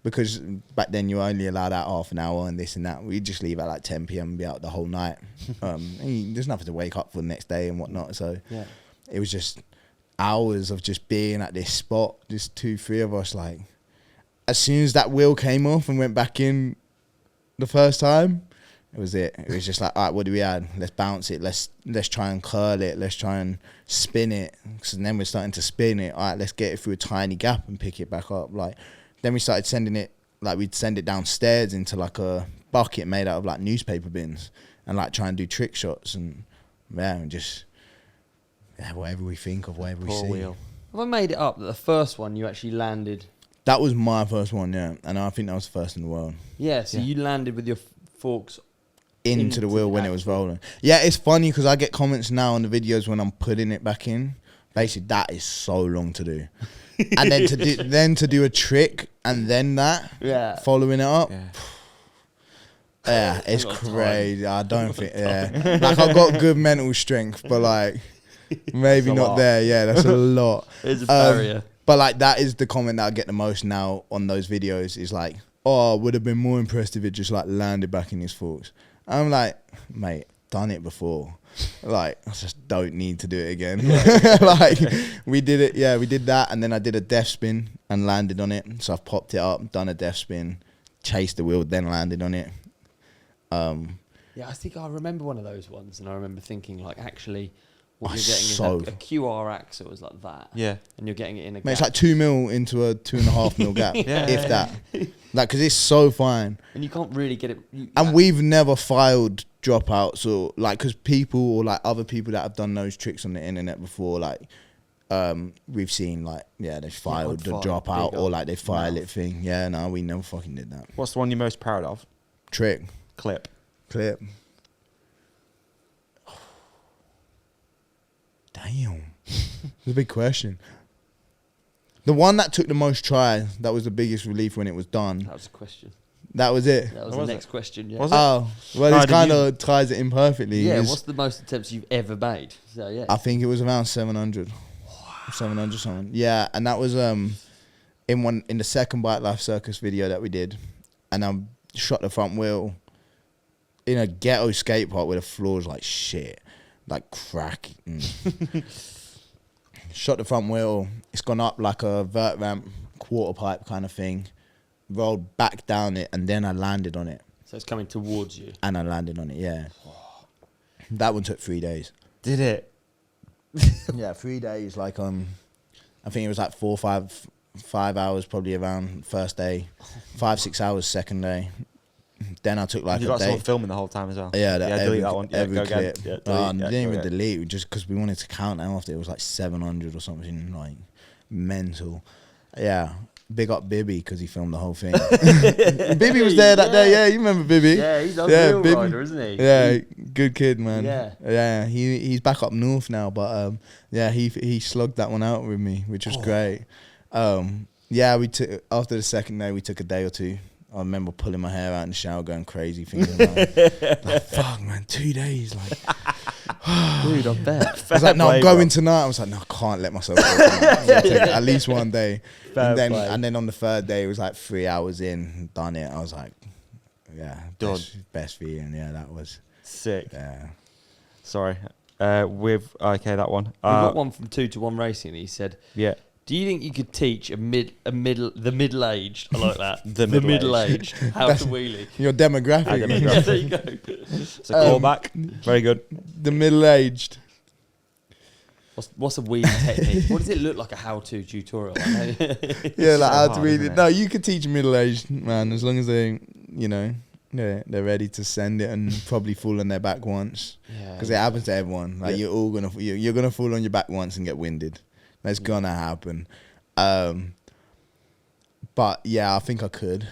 because back then you were only allowed out half an hour and this and that. We'd just leave at like 10 p.m. and be out the whole night. There's nothing to wake up for the next day and whatnot. So it was just hours of just being at this spot, just 2-3 of us. Like, as soon as that wheel came off and went back in the first time, it was it. It was just like, all right, what do we add? Let's bounce it. Let's try and curl it. Let's try and spin it. Because then we're starting to spin it. All right, let's get it through a tiny gap and pick it back up. Like, then we started sending it, like we'd send it downstairs into like a bucket made out of like newspaper bins and like try and do trick shots and just whatever we think of, whatever we see. Wheel. Have I made it up that the first one you actually landed? That was my first one, yeah. And I think that was the first in the world. Yeah, so you landed with your forks into the wheel when it was rolling. Yeah, it's funny because I get comments now on the videos when I'm putting it back in. Basically, that is so long to do. And then to do a trick and then following it up. Yeah, it's crazy. I don't think, like I've got good mental strength, but like maybe not there. Yeah, that's a lot. It's a barrier. But like that is the comment that I get the most now on those videos is like, oh, I would have been more impressed if it just like landed back in his forks. I'm like, mate, done it before. Like, I just don't need to do it again. Like, we did it. Yeah, we did that. And then I did a death spin and landed on it. So I've popped it up, done a death spin, chased the wheel, then landed on it. Yeah, I think I remember one of those ones. And I remember thinking, like, actually, what you're getting is a QR axle is like that. Yeah. And you're getting it in a gap. Mate, it's like 2 mil into a 2.5 mil gap, if that. Like, because it's so fine. And you can't really get it. And we've never filed dropouts or like, because people or like other people that have done those tricks on the internet before, like we've seen like, yeah, they filed the dropout or like they file it thing. Yeah, no, we never fucking did that. What's the one you're most proud of? Trick. Clip. Damn. It's a big question. The one that took the most try, that was the biggest relief when it was done. That was a question. That was it. That was the next question, yeah. Was it? Oh, well, this kind of ties it in perfectly. Yeah, what's the most attempts you've ever made? So, yeah. I think it was around 700. Wow. 700 something. Yeah, and that was in the second Bike Life Circus video that we did. And I shot the front wheel in a ghetto skate park where the floor was like shit. Like cracking. Shot the front wheel. It's gone up like a vert ramp, quarter pipe kind of thing. Rolled back down it, and then I landed on it. So it's coming towards you. And I landed on it, yeah. That one took 3 days. Did it? Yeah, 3 days. Like I think it was like 4 or 5 hours probably around first day, 5-6 hours second day. Then I took like you a got day. someone filming the whole time as well. Yeah, delete that one. Every go clip. again. Didn't even delete just because we wanted to count after. It was like 700 or something, like mental. Yeah. Big up Bibby because he filmed the whole thing. Bibby was there that day. Yeah, you remember Bibby? Yeah, he's a real rider, isn't he? Yeah, good kid, man. Yeah. He's back up north now, but yeah, he slugged that one out with me, which was great. Yeah, we took after the second day, we took a day or two. I remember pulling my hair out in the shower, going crazy, thinking like fuck, man, 2 days, like. Dude, I bet. I was like, no, I'm going tonight. I was like, no, I can't let myself go tonight. I'm gonna take it at least one day. And then on the third day, it was like 3 hours in, done it. I was like, yeah, best feeling. Yeah, that was sick. Yeah. Sorry. That one. We got one from 2 to 1 Racing. He said, yeah. Do you think you could teach the middle-aged, I like that, the middle-aged how to wheelie? Your demographic. Yeah, there you go. It's a callback. Very good. The middle-aged. What's a wheelie technique? What does it look like, a how-to tutorial? Yeah, like how to wheelie it. No, you could teach middle-aged, man, as long as they, they're ready to send it and probably fall on their back once. Because it happens to everyone. Like you're gonna fall on your back once and get winded. That's gonna happen. But yeah, I think I could.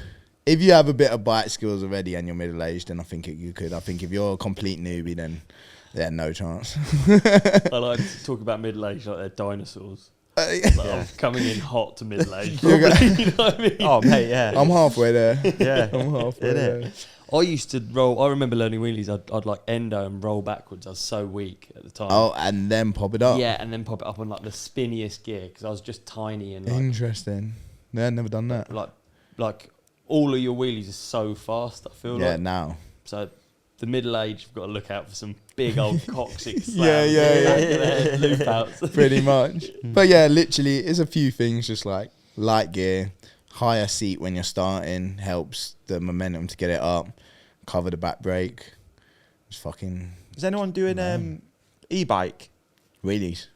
If you have a bit of bike skills already and you're middle-aged, then I think you could. I think if you're a complete newbie, then no chance. I like to talk about middle-aged like they're dinosaurs. I'm coming in hot to middle-aged. You know what I mean? Oh, mate, yeah. I'm halfway there. Yeah. I'm halfway there. I used to roll. I remember learning wheelies. I'd like endo and roll backwards. I was so weak at the time. Oh, and then pop it up. Yeah, and then pop it up on like the spinniest gear because I was just tiny and like, interesting. Yeah, I've never done that. Like all of your wheelies are so fast. I feel like. Yeah, now. So the middle age, you've got to look out for some big old coccyx. Yeah. Loop outs. Pretty much. But yeah, literally, it's a few things. Just like light gear, higher seat when you're starting helps the momentum to get it up. Cover the back brake. Just fucking. Is anyone doing e-bike? Wheelies.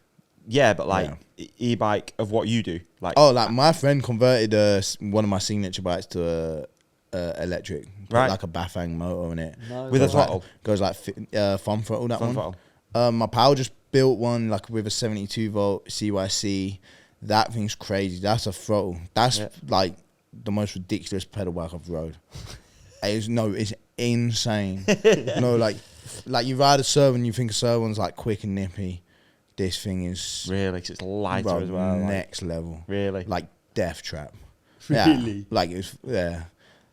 Yeah, but like e-bike of what you do. Like my friend converted one of my signature bikes to a electric, right? Like a Bafang motor in it. No, with a throttle. Goes like fun throttle. That fun one. Throttle. My pal just built one like with a 72 volt CYC. That thing's crazy. That's a throttle. That's like the most ridiculous pedal bike I've rode. It's insane. No, like you ride a servo and you think a servo one's like quick and nippy. This thing is really, 'cause it's lighter as well. Next level. Really, like death trap. Really, yeah, like it's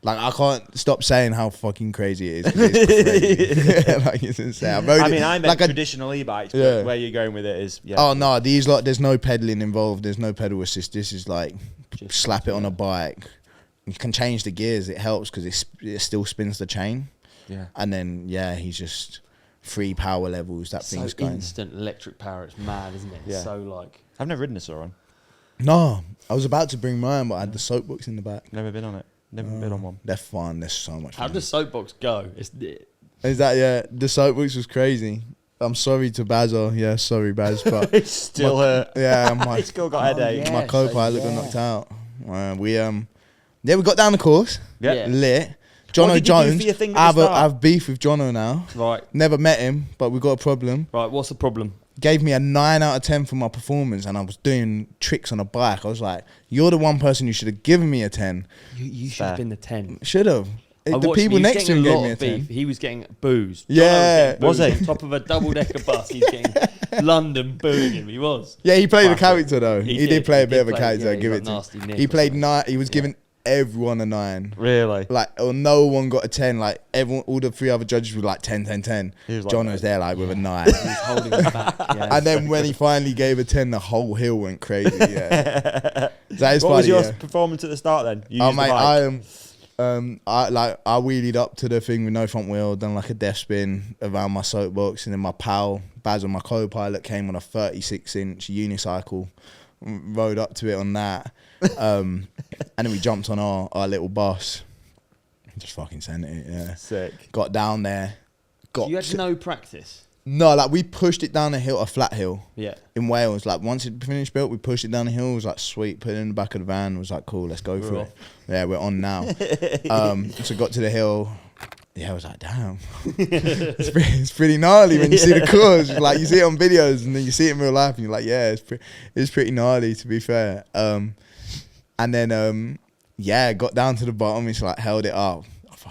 Like I can't stop saying how fucking crazy it is. It's crazy. Like it's insane. I meant traditional e-bikes, but where you're going with it is. Yeah. Oh no, these there's no pedaling involved. There's no pedal assist. This is like just slap it on a bike. You can change the gears. It helps because it still spins the chain. Yeah. And then he's just 3 power levels. That thing's going. Instant electric power. It's mad, isn't it? Yeah. So like. I've never ridden a Sauron. No, I was about to bring mine, but I had the soapbox in the back. Never been on it. Never been on one. They're fun. They're so much fun. How does soapbox go? Is that, yeah, the soapbox was crazy. I'm sorry to Bazza. Yeah, sorry, Baz. But It's still hurt. yeah, It's still got a headache. yeah. my co-pilot got knocked out. We got down the course. Yeah. Lit. What Jono did you do Jones. for your thing at I the start? have beef with Jono now. Right. Never met him, but we got a problem. Right. What's the problem? Gave me a 9 out of 10 for my performance, and I was doing tricks on a bike. I was like, "You're the one person who should have given me a 10." You should Fair. have been the 10. Should have. I The watched him. people He was next to him getting a gave lot me a of 10. beef. He was getting boozed. Yeah. Jono Was he? On top of a double-decker bus, he's getting London booing him. He was. Yeah, he played a Fuck character though. He He did did. play He a bit did of a play- character. yeah, I he give got it to nasty him. Nick He or played something. 9. He was giving everyone a 9. Really? Like, no one got a 10. Like, everyone, all the 3 other judges were like 10, 10, 10. He was like, John was there like with a 9. He was holding him back. Yeah. And then when he finally gave a 10, the whole hill went crazy. Yeah, that is What funny. was your Yeah. performance at the start then? You Oh used the mate, bike? I wheelied up to the thing with no front wheel, done like a death spin around my soapbox, and then my pal Baz, my co-pilot, came on a 36-inch unicycle, rode up to it on that, and then we jumped on our little bus, just fucking sent it. Yeah, Sick. got down there, You had no practice. no, like we pushed it down a flat hill. Yeah. In Wales, like once it finished built, we pushed it down the hill. It was like sweet, put it in the back of the van. It was like cool, let's go for off. it. Yeah, we're on now. So got to the hill. Yeah, I was like, damn, it's pretty gnarly when you see the course. Like you see it on videos and then you see it in real life and you're like, yeah, it's pretty gnarly to be fair. And then got down to the bottom. It's like held it up.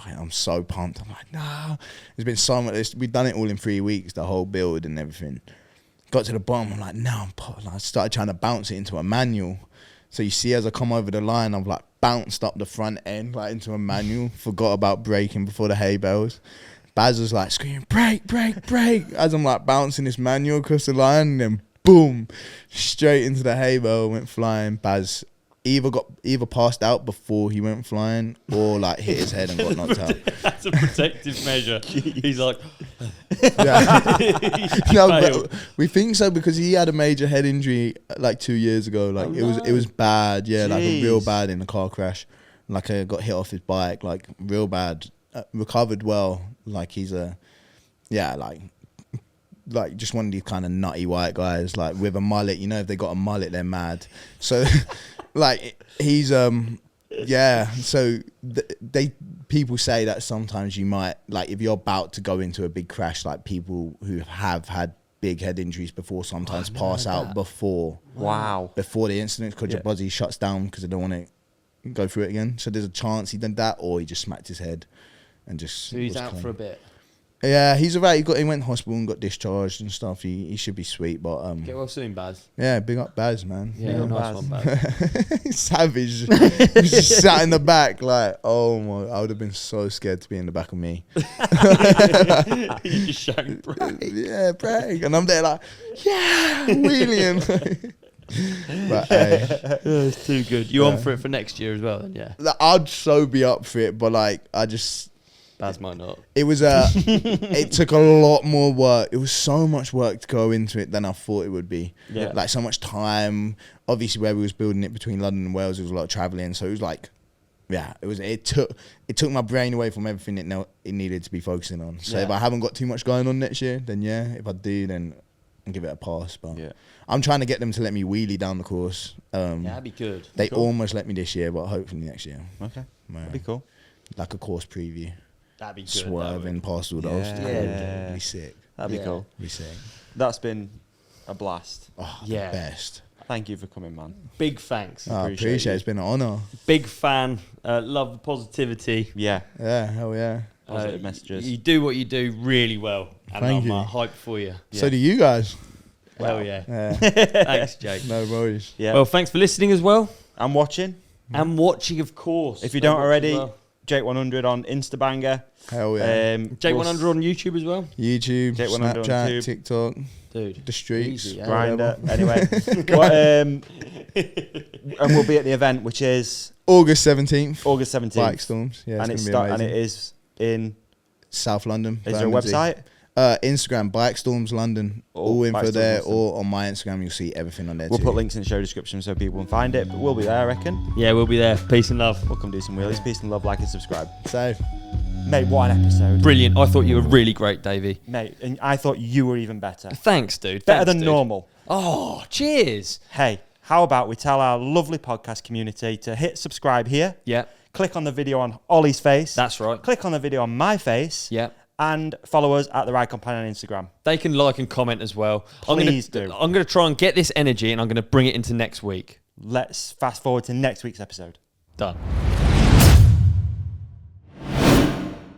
I'm so pumped. I'm like, nah. There's been so much. We've done it all in 3 weeks, the whole build and everything. Got to the bottom. I'm like, no. I started trying to bounce it into a manual. So you see, as I come over the line, I've like bounced up the front end like into a manual. Forgot about braking before the hay bales. Baz was like screaming, brake, brake, brake. As I'm like bouncing this manual across the line, and then boom, straight into the hay bale, went flying. Baz either passed out before he went flying or like hit his head and got knocked out. That's a protective measure. He's like, Yeah. he No, failed. but we think so because he had a major head injury like 2 years ago. Like it was bad. Yeah, like a real Jeez. bad in a car crash. Like got hit off his bike. Like real bad. Recovered well. Like he's like just one of these kind of nutty white guys. Like with a mullet. You know, if they got a mullet, they're mad. So like he's So people say that sometimes you might, like if you're about to go into a big crash, like people who have had big head injuries before sometimes pass out before the incident because your body shuts down because they don't want to go through it again. So there's a chance he did that, or he just smacked his head and just. So he's was out clean. for a bit. Yeah, he's alright. He went to hospital and got discharged and stuff. He should be sweet, but Get well soon, Baz. yeah, big up Baz, man. Yeah, Yeah, nice one, Baz. Savage. He was just sat in the back, like, oh my! I would have been so scared to be in the back of me. He's just shouting, Yeah, brag, and I'm there like, yeah, wheeling. But hey, it's too good. You on for it for next year as well, then? Yeah. like, I'd so be up for it, but like, Baz might not. it was it took a lot more work. It was so much work to go into it than I thought it would be. Yeah. Like so much time. Obviously, where we was building it between London and Wales, there was a lot of travelling. So it was like, yeah, it took my brain away from everything it needed to be focusing on. So if I haven't got too much going on next year, then yeah. If I do, then I'll give it a pass. But I'm trying to get them to let me wheelie down the course. That'd be good. They almost let me this year, but hopefully next year. Okay. Man. That'd be cool. Like a course preview. That'd be good. Swerving past all the obstacles. Yeah. It'd be sick. That'd be cool. Be sick. That's been a blast. Oh, Yeah. the best. Thank you for coming, man. Big thanks. I Appreciate appreciate it. you. It's been an honour. Big fan. Love the positivity. Yeah. Yeah, hell yeah. Positive messages. You do what you do really well. And Thank I'm you. hyped for you. So do you guys. Hell yeah. Yeah. Thanks, Jake. No worries. Yeah. Well, thanks for listening as well. I'm watching. And watching, of course. If you don't Watch as already, well. Jake100 on Instabanger. Hell yeah. Jake100 on YouTube as well. YouTube, Jake100 on Snapchat, YouTube. TikTok, Dude. the streets. Easy, yeah. Grinder. Anyway. And we'll be at the event, which is August 17th. August 17th. Bikestormz. Yeah, and it's it's going to be amazing. and it is in. South London. Is there a Bermondsey. website? Instagram, Bikestormz London. All info Bikestormz there, London. or on my Instagram, you'll see everything on there We'll too. put links in the show description so people can find it. But we'll be there, I reckon. Yeah, we'll be there. Peace and love. We'll come do some wheelies. Peace and love, like and subscribe. So, Mate, what an episode. Brilliant. I thought you were really great, Davey. Mate, and I thought you were even better. Thanks, dude. Better Thanks, than dude. normal. Oh, cheers. Hey, how about we tell our lovely podcast community to hit subscribe here. Yeah, Click on the video on Olly's face. that's right. Click on the video on my face. Yeah. And follow us at The Ride Companion on Instagram. They can like and comment as well. Please do. I'm going to try and get this energy and I'm going to bring it into next week. Let's fast forward to next week's episode. Done.